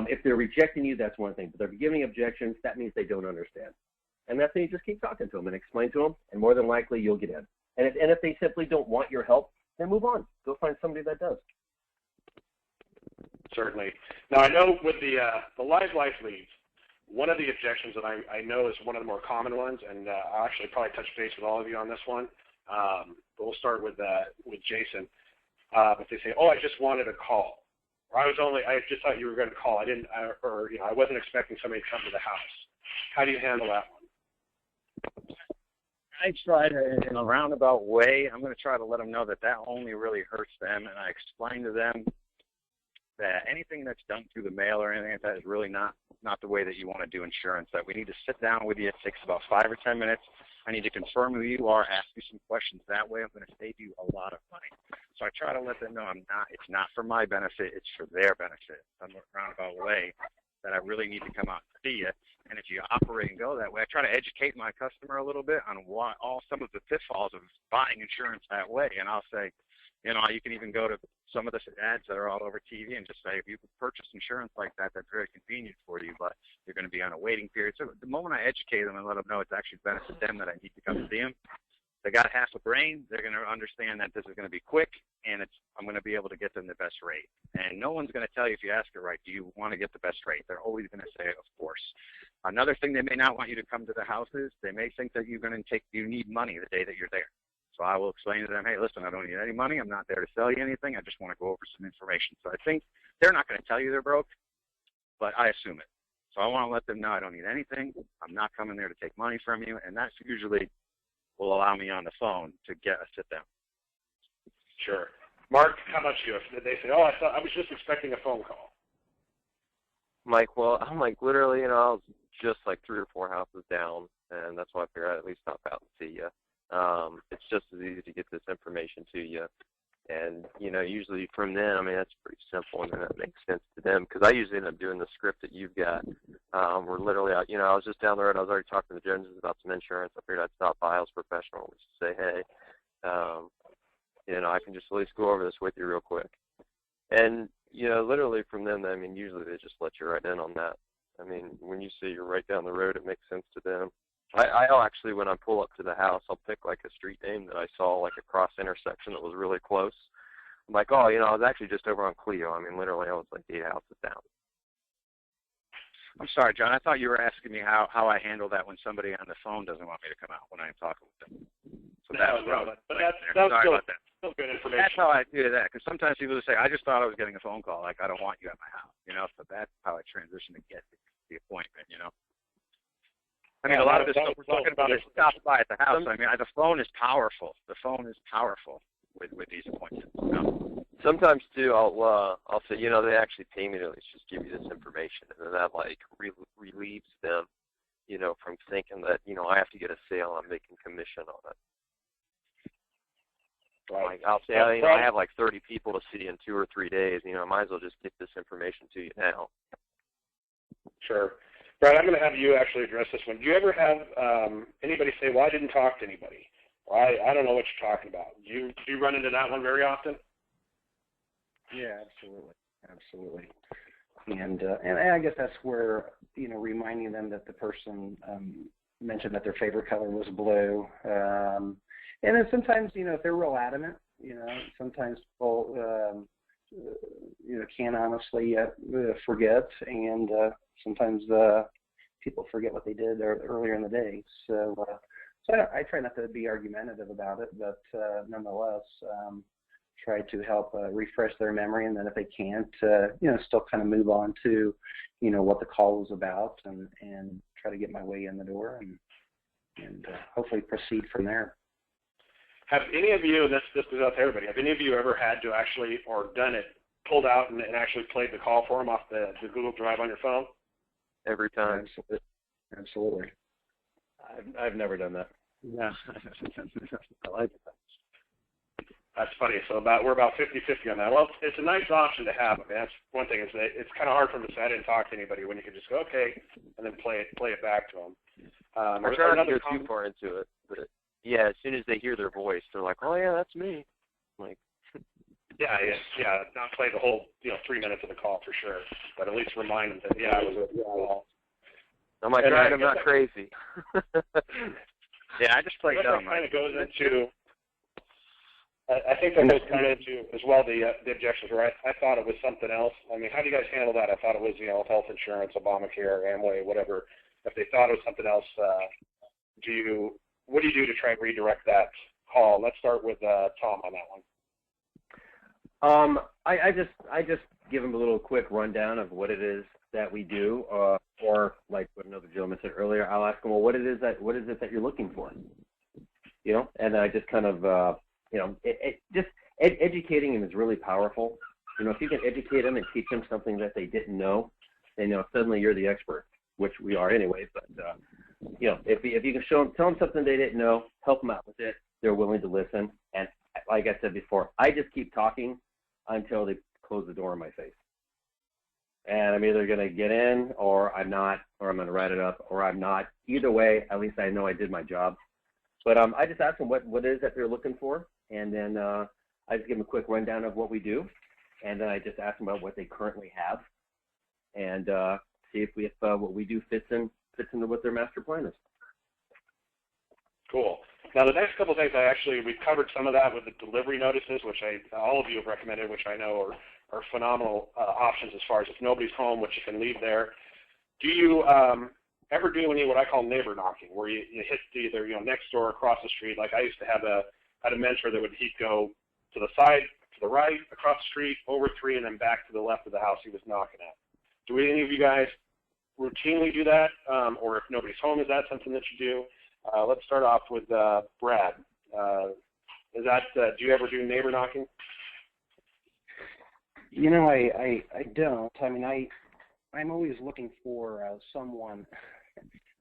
If they're rejecting you, that's one thing. But if they're giving objections, that means they don't understand. And that's when you just keep talking to them and explain to them, and more than likely you'll get in. And if they simply don't want your help, then move on. Go find somebody that does. Certainly. Now, I know with the live life leads, one of the objections that I know is one of the more common ones, and I'll actually probably touch base with all of you on this one. But we'll start with Jason. But they say, "Oh, I just wanted a call," or I just thought you were going to call. I wasn't expecting somebody to come to the house." How do you handle that one? I try to, in a roundabout way, I'm going to try to let them know that only really hurts them, and I explain to them that anything that's done through the mail or anything like that is really not the way that you want to do insurance, that we need to sit down with you. It takes about 5 or 10 minutes. I need to confirm who you are, ask you some questions. That way I'm going to save you a lot of money. So I try to let them know it's not for my benefit, it's for their benefit. I'm a roundabout way that I really need to come out and see you. And if you operate and go that way, I try to educate my customer a little bit on some of the pitfalls of buying insurance that way. And I'll say, you can even go to some of the ads that are all over TV and just say, if you could purchase insurance like that, that's very convenient for you, but you're going to be on a waiting period. So the moment I educate them and let them know it's actually benefit them that I need to come see them, they got half a brain. They're going to understand that this is going to be quick, and I'm going to be able to get them the best rate. And no one's going to tell you if you ask it right, do you want to get the best rate? They're always going to say, of course. Another thing they may not want you to come to the house is they may think that you need money the day that you're there. So I will explain to them, hey, listen, I don't need any money. I'm not there to sell you anything. I just want to go over some information. So I think they're not going to tell you they're broke, but I assume it. So I want to let them know I don't need anything. I'm not coming there to take money from you, and that's usually will allow me on the phone to get a sit-down. Sure. Mark, how about you? If they say, I was just expecting a phone call. Mike, well, I'm literally, I was just 3 or 4 houses down, and that's why I figured I'd at least stop out and see you. It's just as easy to get this information to you. And, usually from then, that's pretty simple, and then that makes sense to them. Because I usually end up doing the script that you've got. We're literally out, I was just down the road. I was already talking to the Joneses about some insurance. I figured I'd stop by. I was professional. Just say, hey, I can just at least go over this with you real quick. And, literally from them, usually they just let you right in on that. When you say you're right down the road, it makes sense to them. I'll actually, when I pull up to the house, I'll pick a street name that I saw a cross intersection that was really close. I'm I was actually just over on Clio. Literally I was 8 houses down. I'm sorry, John. I thought you were asking me how I handle that when somebody on the phone doesn't want me to come out when I'm talking with them. So that's still good information. That's how I do that, because sometimes people say, I just thought I was getting a phone call. I don't want you at my house. So that's how I transition to get the appointment, a lot of this stuff we're talking about is stop by at the house. The phone is powerful. The phone is powerful with these appointments. Sometimes too, I'll say, they actually pay me to at least just give you this information, and then that relieves them, from thinking that I have to get a sale. I'm making commission on it. Right. I'll say, I have 30 people to see in 2 or 3 days. I might as well just get this information to you now. Sure. Brad, I'm going to have you actually address this one. Do you ever have anybody say, well, I didn't talk to anybody, or I don't know what you're talking about? Do you run into that one very often? Yeah, absolutely. And I guess that's where, reminding them that the person mentioned that their favorite color was blue. And then sometimes, if they're real adamant, sometimes people, can't honestly forget, and sometimes people forget what they did earlier in the day. So I try not to be argumentative about it, but nonetheless, try to help refresh their memory, and then if they can't, still kind of move on to, what the call was about, and try to get my way in the door, and hopefully proceed from there. Have any of you, this is out to everybody, have any of you ever had to actually, or done it pulled out and actually played the call for them off the Google Drive on your phone? Every time. Absolutely. I've never done that. Yeah. I like it. That's funny. So we're about 50-50 on that. Well, it's a nice option to have. I mean, that's one thing is that it's kind of hard for them to say I didn't talk to anybody when you can just go okay and then play it back to them. I try not to go too far into it, but yeah, as soon as they hear their voice, they're like, "Oh yeah, that's me." I'm like, yeah, not play the whole 3 minutes of the call for sure, but at least remind them that I was at the call. I'm like, right, I'm not crazy. Yeah, I just play dumb. That kind of goes into. I think that goes kind of into as well the objections where I thought it was something else. I mean, how do you guys handle that? I thought it was health insurance, Obamacare, Amway, whatever. If they thought it was something else, what do you do to try and redirect that call? Let's start with Tom on that one. I just give them a little quick rundown of what it is that we do, or like what another gentleman said earlier, I'll ask them, well, what is it that you're looking for? And I just kind of educating them is really powerful. If you can educate them and teach them something that they didn't know, then suddenly you're the expert, which we are anyway. But if you can tell them something they didn't know, help them out with it, they're willing to listen. And like I said before, I just keep talking until they close the door in my face. And I'm either going to get in, or I'm not, or I'm going to write it up, or I'm not. Either way, at least I know I did my job. But I just ask them what it is that they're looking for, and then I just give them a quick rundown of what we do, and then I just ask them about what they currently have, and see if what we do fits into what their master plan is. Cool. Now, the next couple of things, we've covered some of that with the delivery notices, which all of you have recommended, which I know are phenomenal options as far as if nobody's home, which you can leave there. Do you ever do any what I call neighbor knocking, where you hit either next door, across the street? Like I used to have a mentor that he'd go to the side, to the right, across the street, over 3, and then back to the left of the house he was knocking at. Do any of you guys routinely do that, or if nobody's home, is that something that you do? Let's start off with Brad. Do you ever do neighbor knocking? I don't. I mean, I'm always looking for someone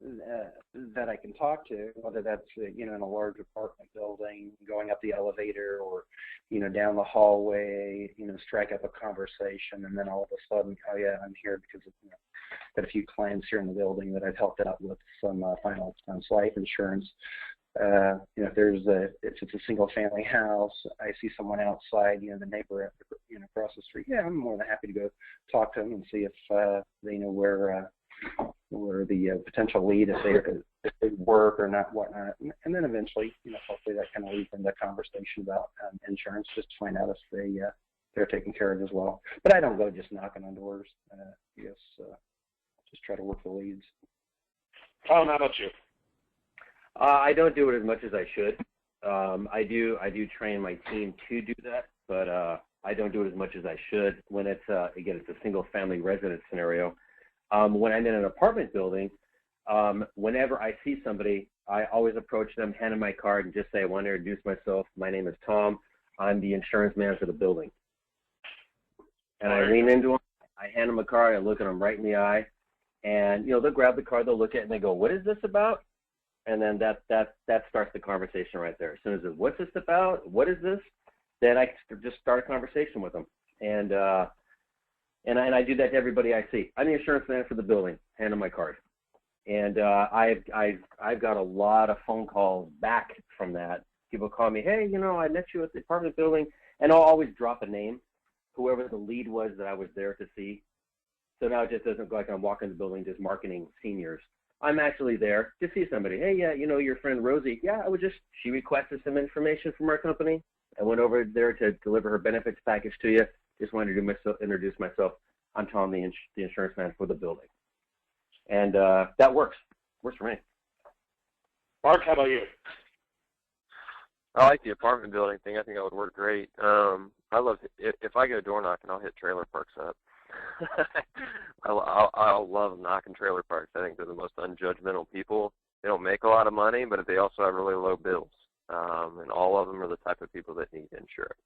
that I can talk to, whether that's in a large apartment building, going up the elevator, or down the hallway, strike up a conversation, and then all of a sudden, oh yeah, I'm here because of, got a few clients here in the building that I've helped out with some final expense life insurance. If it's a single family house, I see someone outside, the neighbor across the street. Yeah, I'm more than happy to go talk to them and see if they know where the potential lead, if they work or not, whatnot. And then eventually, hopefully that kind of leads into a conversation about insurance, just to find out if they're taken care of as well. But I don't go just knocking on doors. Just try to work the leads. Tom, how about you? I don't do it as much as I should. I do train my team to do that, but I don't do it as much as I should. When it's a single family residence scenario. When I'm in an apartment building, whenever I see somebody, I always approach them, hand them my card, and just say, I want to introduce myself. My name is Tom. I'm the insurance man for the building. And I lean into them. I hand them a card. I look at them right in the eye. And, they'll grab the card. They'll look at it, and they go, what is this about? And then that starts the conversation right there. As soon as it's, what's this about? What is this? Then I just start a conversation with them. And I do that to everybody I see. I'm the insurance man for the building. Hand them my card. And I've got a lot of phone calls back from that. People call me, hey, I met you at the apartment building. And I'll always drop a name, whoever the lead was that I was there to see. So now it just doesn't look like I'm walking the building just marketing seniors. I'm actually there to see somebody. Hey, yeah, your friend Rosie. Yeah, she requested some information from our company. I went over there to deliver her benefits package to you. Just wanted to introduce myself. I'm Tom, the insurance man for the building. And that works. Works for me. Mark, how about you? I like the apartment building thing. I think that would work great. I love it. If I go door knocking, I'll hit trailer parks up. I'll love knocking trailer parks. I think they're the most unjudgmental people. They don't make a lot of money, but they also have really low bills. And all of them are the type of people that need insurance.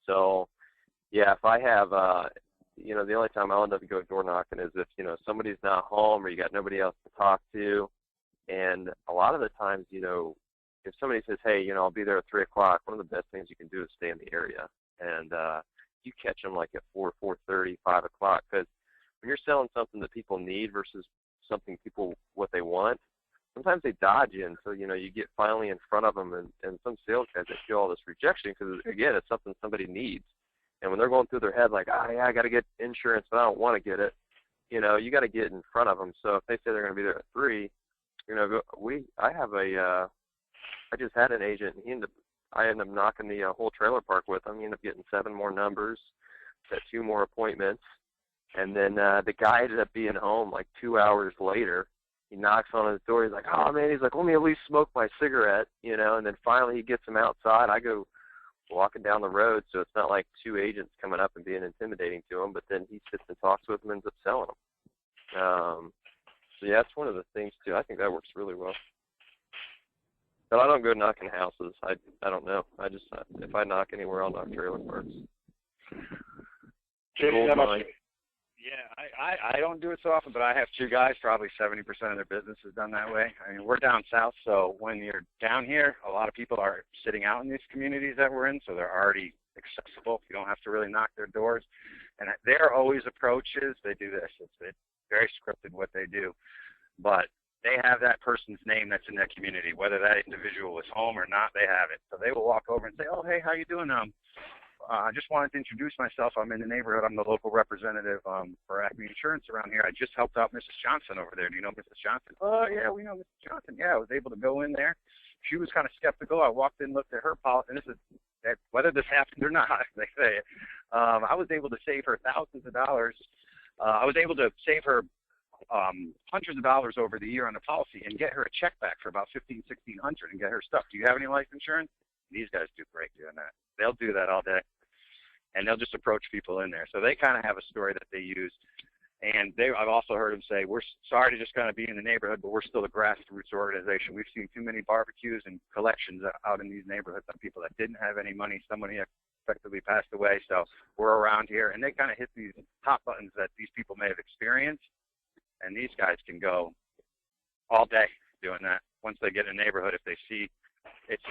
So Yeah, if I have, the only time I'll end up going door knocking is if, somebody's not home or you got nobody else to talk to. And a lot of the times, if somebody says, hey, I'll be there at 3 o'clock, one of the best things you can do is stay in the area. And you catch them like at 4, 4:30, 5 o'clock. Because when you're selling something that people need versus something what they want, sometimes they dodge you until, you get finally in front of them. And some sales guys, they feel all this rejection because, again, it's something somebody needs. And when they're going through their head like, yeah, I got to get insurance, but I don't want to get it, you got to get in front of them. So if they say they're going to be there at 3, I just had an agent, and I ended up knocking the whole trailer park with him. He ended up getting 7 more numbers, got 2 more appointments, and then the guy ended up being home like 2 hours later. He knocks on his door. He's like, oh, man, he's like, let me at least smoke my cigarette, and then finally he gets him outside. I go walking down the road, so it's not like 2 agents coming up and being intimidating to him, but then he sits and talks with them and ends up selling them. So, yeah, that's one of the things, too. I think that works really well. But I don't go knocking houses. I don't know. I just, if I knock anywhere, I'll knock trailer parks. Yeah, I don't do it so often, but I have 2 guys. Probably 70% of their business is done that way. I mean, we're down south, so when you're down here, a lot of people are sitting out in these communities that we're in, so they're already accessible. You don't have to really knock their doors. And their always approaches, they do this. It's very scripted what they do. But they have that person's name that's in that community, whether that individual is home or not, they have it. So they will walk over and say, oh, hey, how you doing? I just wanted to introduce myself. I'm in the neighborhood. I'm the local representative for Acme Insurance around here. I just helped out Mrs. Johnson over there. Do you know Mrs. Johnson? Oh, yeah, we know Mrs. Johnson. Yeah, I was able to go in there. She was kind of skeptical. I walked in, looked at her policy, and this is whether this happened or not, they say it. I was able to save her thousands of dollars. I was able to save her hundreds of dollars over the year on the policy and get her a check back for about $1,500, $1,600 and get her stuff. Do you have any life insurance? These guys do great doing that. They'll do that all day, and they'll just approach people in there. So they kind of have a story that they use. And I've also heard them say, we're sorry to just kind of be in the neighborhood, but we're still a grassroots organization. We've seen too many barbecues and collections out in these neighborhoods on people that didn't have any money. Somebody effectively passed away, so we're around here. And they kind of hit these hot buttons that these people may have experienced. And these guys can go all day doing that. Once they get in a neighborhood, if they see it's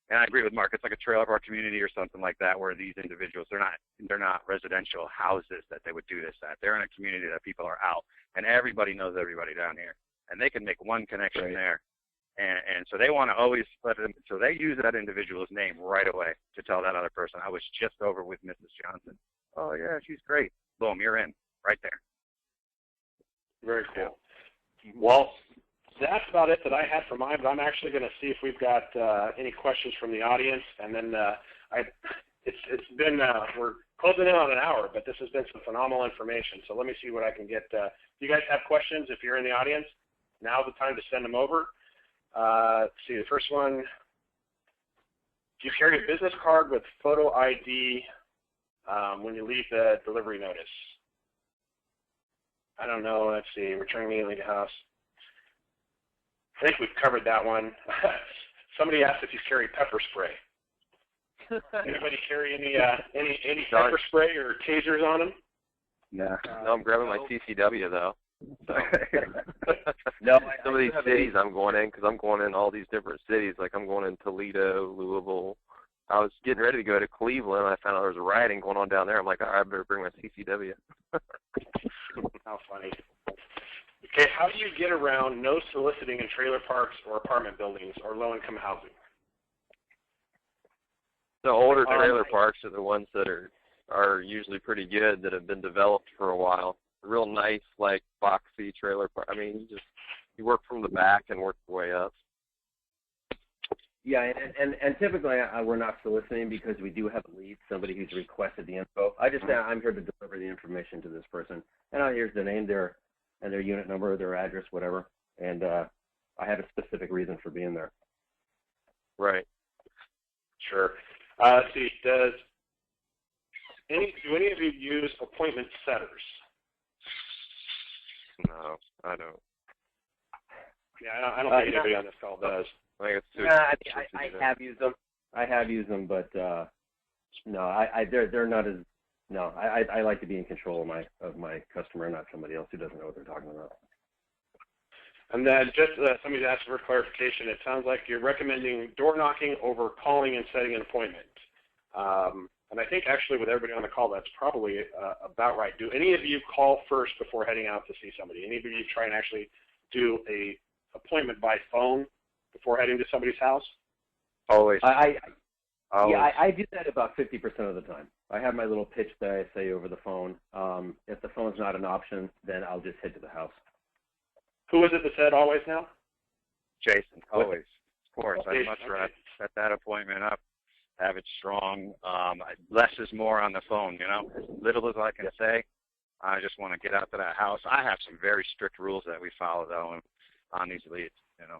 and I agree with Mark, it's like a trailer park community or something like that where these individuals, they're not residential houses that they would do this at. They're in a community that people are out, and everybody knows everybody down here. And they can make one connection there. And so they want to always let them, so they use that individual's name right away to tell that other person, I was just over with Mrs. Johnson. Oh, yeah, she's great. Boom, you're in right there. Very cool. Well, that's about it that I had for mine, but I'm actually going to see if we've got any questions from the audience. And then it's been, we're closing in on an hour, but this has been some phenomenal information. So let me see what I can get. If you guys have questions, if you're in the audience, now's the time to send them over. Let's see, the first one, do you carry a business card with photo ID when you leave the delivery notice? I don't know. Let's see. Return immediately to house. I think we've covered that one. Somebody asked if you carry pepper spray. Anybody carry any pepper spray or tasers on them? Yeah. No, I'm grabbing my CCW though. So. No, some of these cities I'm going in because I'm going in all these different cities. Like I'm going in Toledo, Louisville. I was getting ready to go to Cleveland. I found out there was a rioting going on down there. I'm like, all right, I better bring my CCW. How funny. Okay, how do you get around no soliciting in trailer parks or apartment buildings or low-income housing? The older trailer parks are the ones that are usually pretty good, that have been developed for a while. Real nice, like boxy trailer park. I mean, you work from the back and work your way up. Yeah, and typically we're not soliciting because we do have a lead, somebody who's requested the info. I just say I'm here to deliver the information to this person, and here's their name, their unit number, their address, whatever, and I have a specific reason for being there. Right. Sure. Let's see. Do any of you use appointment setters? No, I don't. Yeah, I don't think anybody on this call does. I think it's too. I have used them. I have used them, but no, they're not as No, I like to be in control of my customer, not somebody else who doesn't know what they're talking about. And then just somebody's asked for clarification. It sounds like you're recommending door knocking over calling and setting an appointment. And I think actually with everybody on the call, that's probably about right. Do any of you call first before heading out to see somebody? Any of you try and actually do a appointment by phone before heading to somebody's house? Always. I do that about 50% of the time. I have my little pitch that I say over the phone. If the phone's not an option, then I'll just head to the house. Who was it that said always now? Jason, always. Of course. Okay, I'd much rather set that appointment up, have it strong. Less is more on the phone, you know. As little as I can say, I just want to get out to that house. I have some very strict rules that we follow, though, on these leads, you know,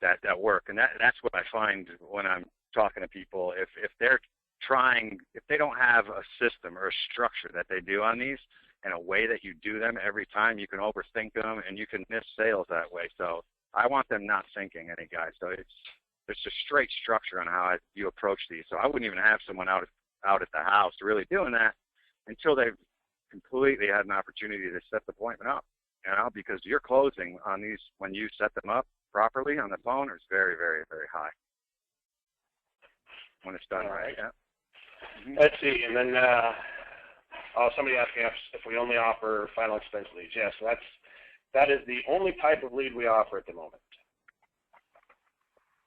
that work. And that's what I find when I'm talking to people. If they're trying, if they don't have a system or a structure that they do on these, in a way that you do them every time, you can overthink them and you can miss sales that way. So I want them not thinking any guys. So it's a straight structure on how you approach these. So I wouldn't even have someone out at the house really doing that until they've completely had an opportunity to set the appointment up, you know, because your closing on these when you set them up properly on the phone is very, very, very high when it's done right. Yeah. Mm-hmm. Let's see, and then somebody asking us if we only offer final expense leads. Yes, that is the only type of lead we offer at the moment.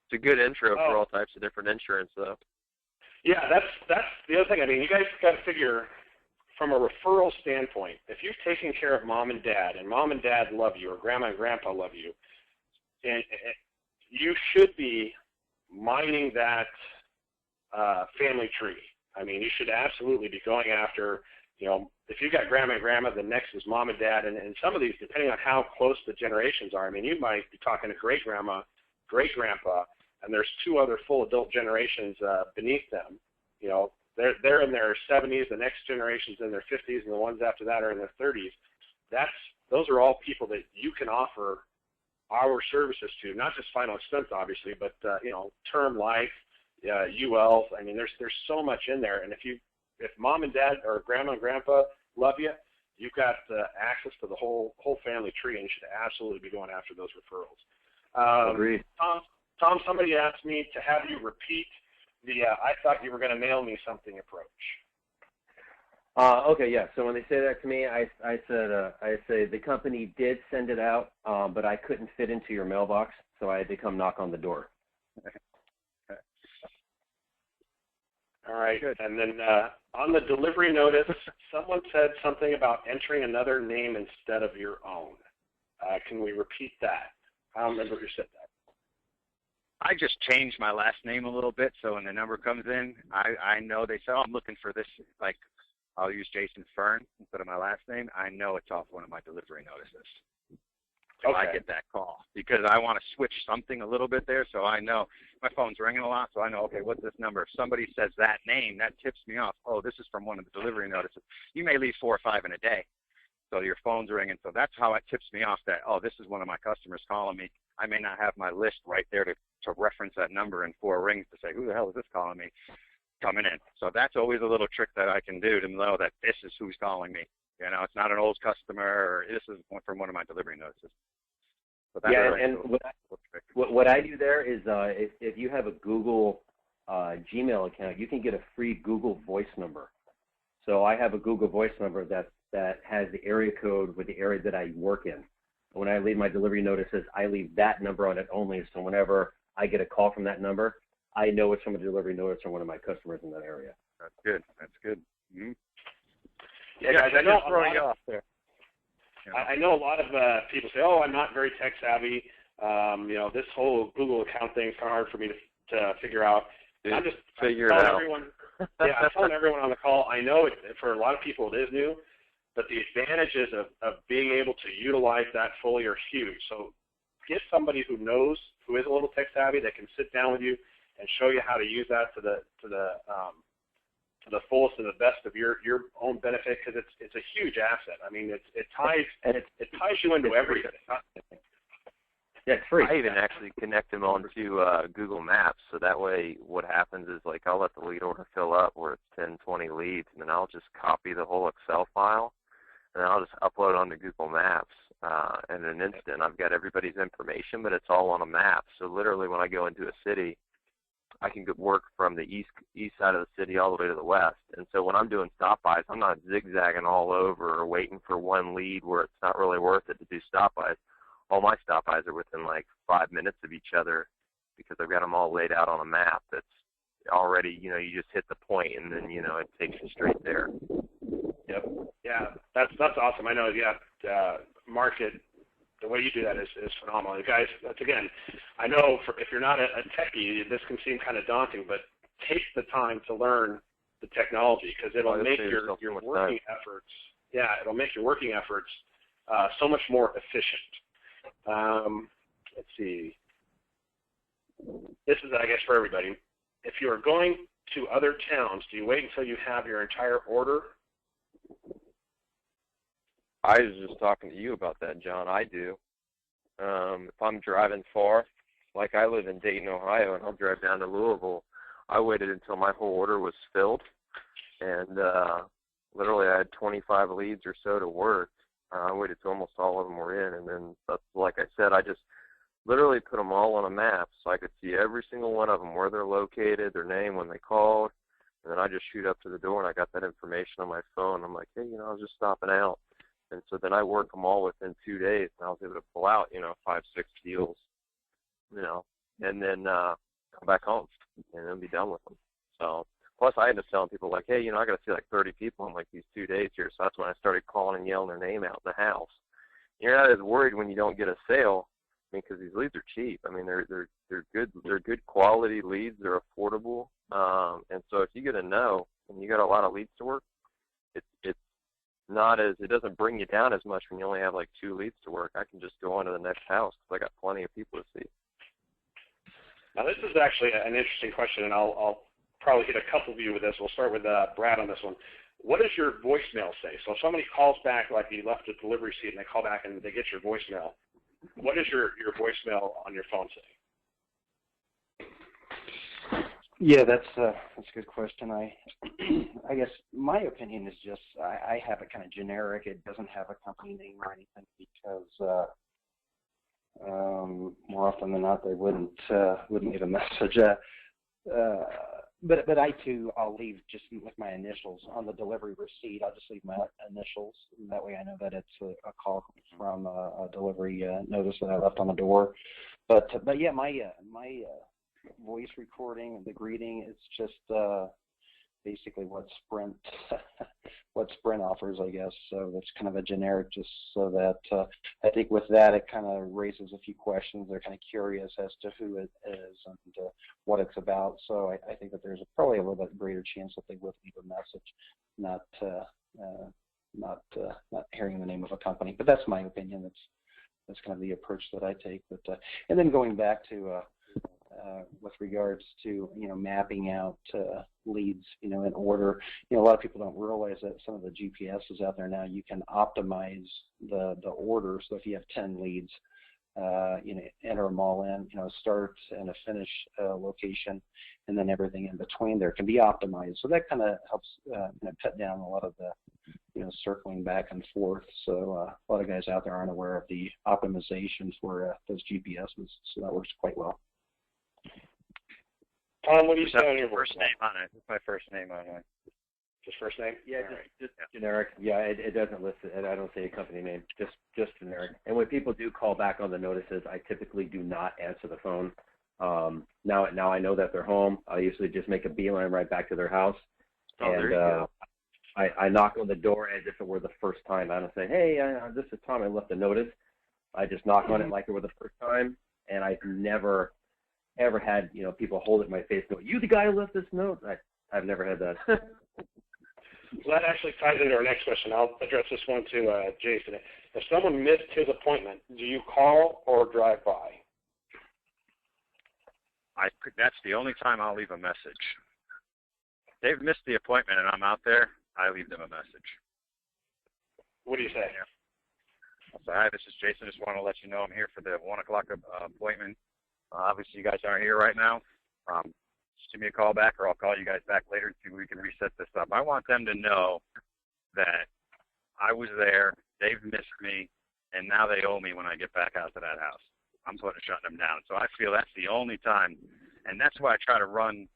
It's a good intro for all types of different insurance, though. Yeah, that's the other thing. I mean, you guys got to figure from a referral standpoint, if you've taken care of mom and dad love you, or grandma and grandpa love you, and you should be mining that family tree. I mean, you should absolutely be going after, you know, if you've got grandma and grandma, the next is mom and dad, and some of these, depending on how close the generations are, I mean, you might be talking to great-grandma, great-grandpa, and there's two other full adult generations beneath them. You know, they're in their 70s, the next generation's in their 50s, and the ones after that are in their 30s. Those are all people that you can offer our services to, not just final expense, obviously, but, you know, term life, UL. I mean, there's so much in there, and if mom and dad or grandma and grandpa love you, you've got access to the whole family tree, and you should absolutely be going after those referrals. Agreed. Tom, somebody asked me to have you repeat the I thought you were going to mail me something approach. Okay, yeah. So when they say that to me, I say the company did send it out, but I couldn't fit into your mailbox, so I had to come knock on the door. All right. Good. And then on the delivery notice, someone said something about entering another name instead of your own. Can we repeat that? I don't remember who said that. I just changed my last name a little bit, so when the number comes in, I know they say, oh, I'm looking for this, like, I'll use Jason Fern instead of my last name. I know it's off one of my delivery notices. So okay. I get that call because I want to switch something a little bit there, so I know my phone's ringing a lot, so I know, okay, what's this number? If somebody says that name, that tips me off. Oh, this is from one of the delivery notices. You may leave 4 or 5 in a day, so your phone's ringing. So that's how it tips me off that, oh, this is one of my customers calling me. I may not have my list right there to reference that number in 4 rings to say, who the hell is this calling me coming in? So that's always a little trick that I can do to know that this is who's calling me. You know, it's not an old customer, or this is from one of my delivery notices. So yeah, and what I do there is if you have a Google Gmail account, you can get a free Google Voice number. So I have a Google Voice number that has the area code with the area that I work in. When I leave my delivery notices, I leave that number on it only, so whenever I get a call from that number, I know it's from a delivery notice from one of my customers in that area. That's good. That's good. Mm-hmm. Yeah, guys, I know throwing you off there. I know a lot of people say, "Oh, I'm not very tech savvy. You know, this whole Google account thing is kind of hard for me to figure out." Dude, I'm just figure it out. I'm telling everyone on the call. I know for a lot of people it is new, but the advantages of being able to utilize that fully are huge. So get somebody who knows, who is a little tech savvy, that can sit down with you and show you how to use that to the fullest and the best of your own benefit, because it's a huge asset. I mean, it ties you into everything. Yeah, it's free. I even actually connect them onto Google Maps, so that way what happens is, like, I'll let the lead order fill up where it's 10, 20 leads, and then I'll just copy the whole Excel file, and I'll just upload it onto Google Maps. In an instant, I've got everybody's information, but it's all on a map. So literally when I go into a city, I can work from the east side of the city all the way to the west. And so when I'm doing stop-bys, I'm not zigzagging all over or waiting for one lead where it's not really worth it to do stop-bys. All my stop-bys are within like 5 minutes of each other because I've got them all laid out on a map that's already, you just hit the point and then, it takes you straight there. Yep. Yeah, that's awesome. I know, market, the way you do that is phenomenal. You guys, that's again, I know if you're not a techie, this can seem kind of daunting, but take the time to learn the technology because it'll make your working efforts, it'll make your working efforts so much more efficient. Let's see. This is, I guess, for everybody. If you are going to other towns, do you wait until you have your entire order? I was just talking to you about that, John. I do. If I'm driving far, like I live in Dayton, Ohio, and I'll drive down to Louisville, I waited until my whole order was filled, and literally I had 25 leads or so to work. I waited till almost all of them were in, and then, like I said, I just literally put them all on a map so I could see every single one of them, where they're located, their name, when they called, and then I just shoot up to the door, and I got that information on my phone. I'm like, hey, I was just stopping out. And so then I work them all within 2 days, and I was able to pull out, 5, 6 deals, and then come back home and then be done with them. So plus I ended up telling people like, hey, I got to see like 30 people in like these 2 days here. So that's when I started calling and yelling their name out in the house. You're not as worried when you don't get a sale, because these leads are cheap. I mean, they're good quality leads. They're affordable. And so if you get a no and you got a lot of leads to work, it doesn't bring you down as much when you only have like 2 leads to work. I can just go on to the next house because I got plenty of people to see. Now this is actually an interesting question, and I'll probably hit a couple of you with this. We'll start with Brad on this one. What does your voicemail say? So if somebody calls back, like you left a delivery seat, and they call back and they get your voicemail, what does your voicemail on your phone say? Yeah, that's a good question. I guess my opinion is just I have it kind of generic. It doesn't have a company name or anything because more often than not they wouldn't leave a message. But I'll leave just with my initials on the delivery receipt. I'll just leave my initials, and that way I know that it's a call from a delivery notice that I left on the door. But yeah, my voice recording and the greeting, it's just basically what Sprint offers, I guess. So that's kind of a generic, just so that I think with that it kind of raises a few questions. They're kind of curious as to who it is and what it's about. So I think that there's probably a little bit greater chance that they would leave a message, not hearing the name of a company. But that's my opinion. That's kind of the approach that I take. But and then going back to with regards to mapping out leads in order, a lot of people don't realize that some of the GPSs out there now, you can optimize the order. So if you have 10 leads, enter them all in, a start and a finish location, and then everything in between there can be optimized. So that kind of helps cut down a lot of the circling back and forth. So a lot of guys out there aren't aware of the optimization for those GPSs. So that works quite well. Tom, what do you say on your first name on it? It's my first name on it. Just first name? Yeah, just generic. Yeah, it doesn't list it, and I don't say a company name. Just generic. And when people do call back on the notices, I typically do not answer the phone. Now I know that they're home. I usually just make a beeline right back to their house. There you go. I knock on the door as if it were the first time. I don't say, hey, this is Tom. I left a notice. I just knock on it like it were the first time, and I've never ever had people hold it in my face and go, you the guy who left this note? I've never had that. Well, that actually ties into our next question. I'll address this one to Jason. If someone missed his appointment, do you call or drive by? That's the only time I'll leave a message. If they've missed the appointment and I'm out there, I leave them a message. What do you say? So, hi, this is Jason. Just want to let you know I'm here for the 1 o'clock appointment. Obviously, you guys aren't here right now. Just give me a call back, or I'll call you guys back later and see if we can reset this up. I want them to know that I was there, they've missed me, and now they owe me when I get back out to that house. I'm shutting them down. So I feel that's the only time, and that's why I try to run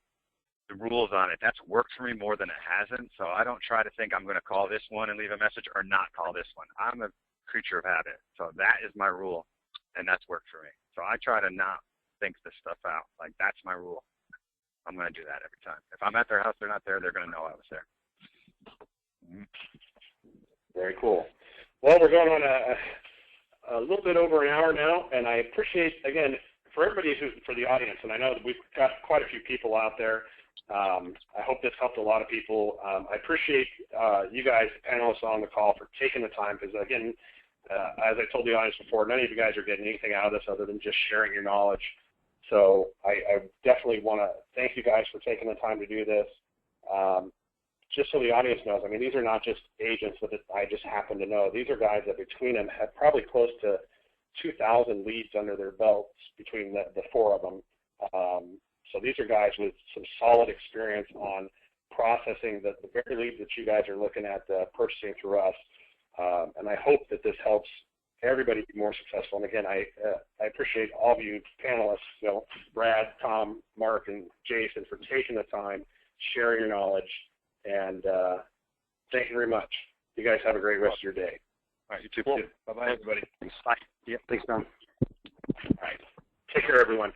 the rules on it. That's worked for me more than it hasn't, so I don't try to think I'm going to call this one and leave a message or not call this one. I'm a creature of habit, so that is my rule, and that's worked for me. So I try to not think this stuff out. Like, that's my rule. I'm going to do that every time. If I'm at their house, they're not there, they're going to know I was there. Very cool. Well, we're going on a little bit over an hour now, and I appreciate, again, for everybody for the audience, and I know that we've got quite a few people out there. I hope this helped a lot of people. I appreciate you guys, panelists on the call, for taking the time, because, again, as I told the audience before, none of you guys are getting anything out of this other than just sharing your knowledge. So I definitely want to thank you guys for taking the time to do this. Just so the audience knows, I mean, these are not just agents that I just happen to know. These are guys that between them have probably close to 2,000 leads under their belts between the four of them. So these are guys with some solid experience on processing the very leads that you guys are looking at purchasing through us. And I hope that this helps everybody be more successful. And again, I appreciate all of you panelists, Brad, Tom, Mark, and Jason, for taking the time, sharing your knowledge, and thank you very much. You guys have a great rest of your day. All right, you too. Cool. Bye-bye, everybody. Thanks. Bye. Yep, thanks, Don. All right. Take care, everyone.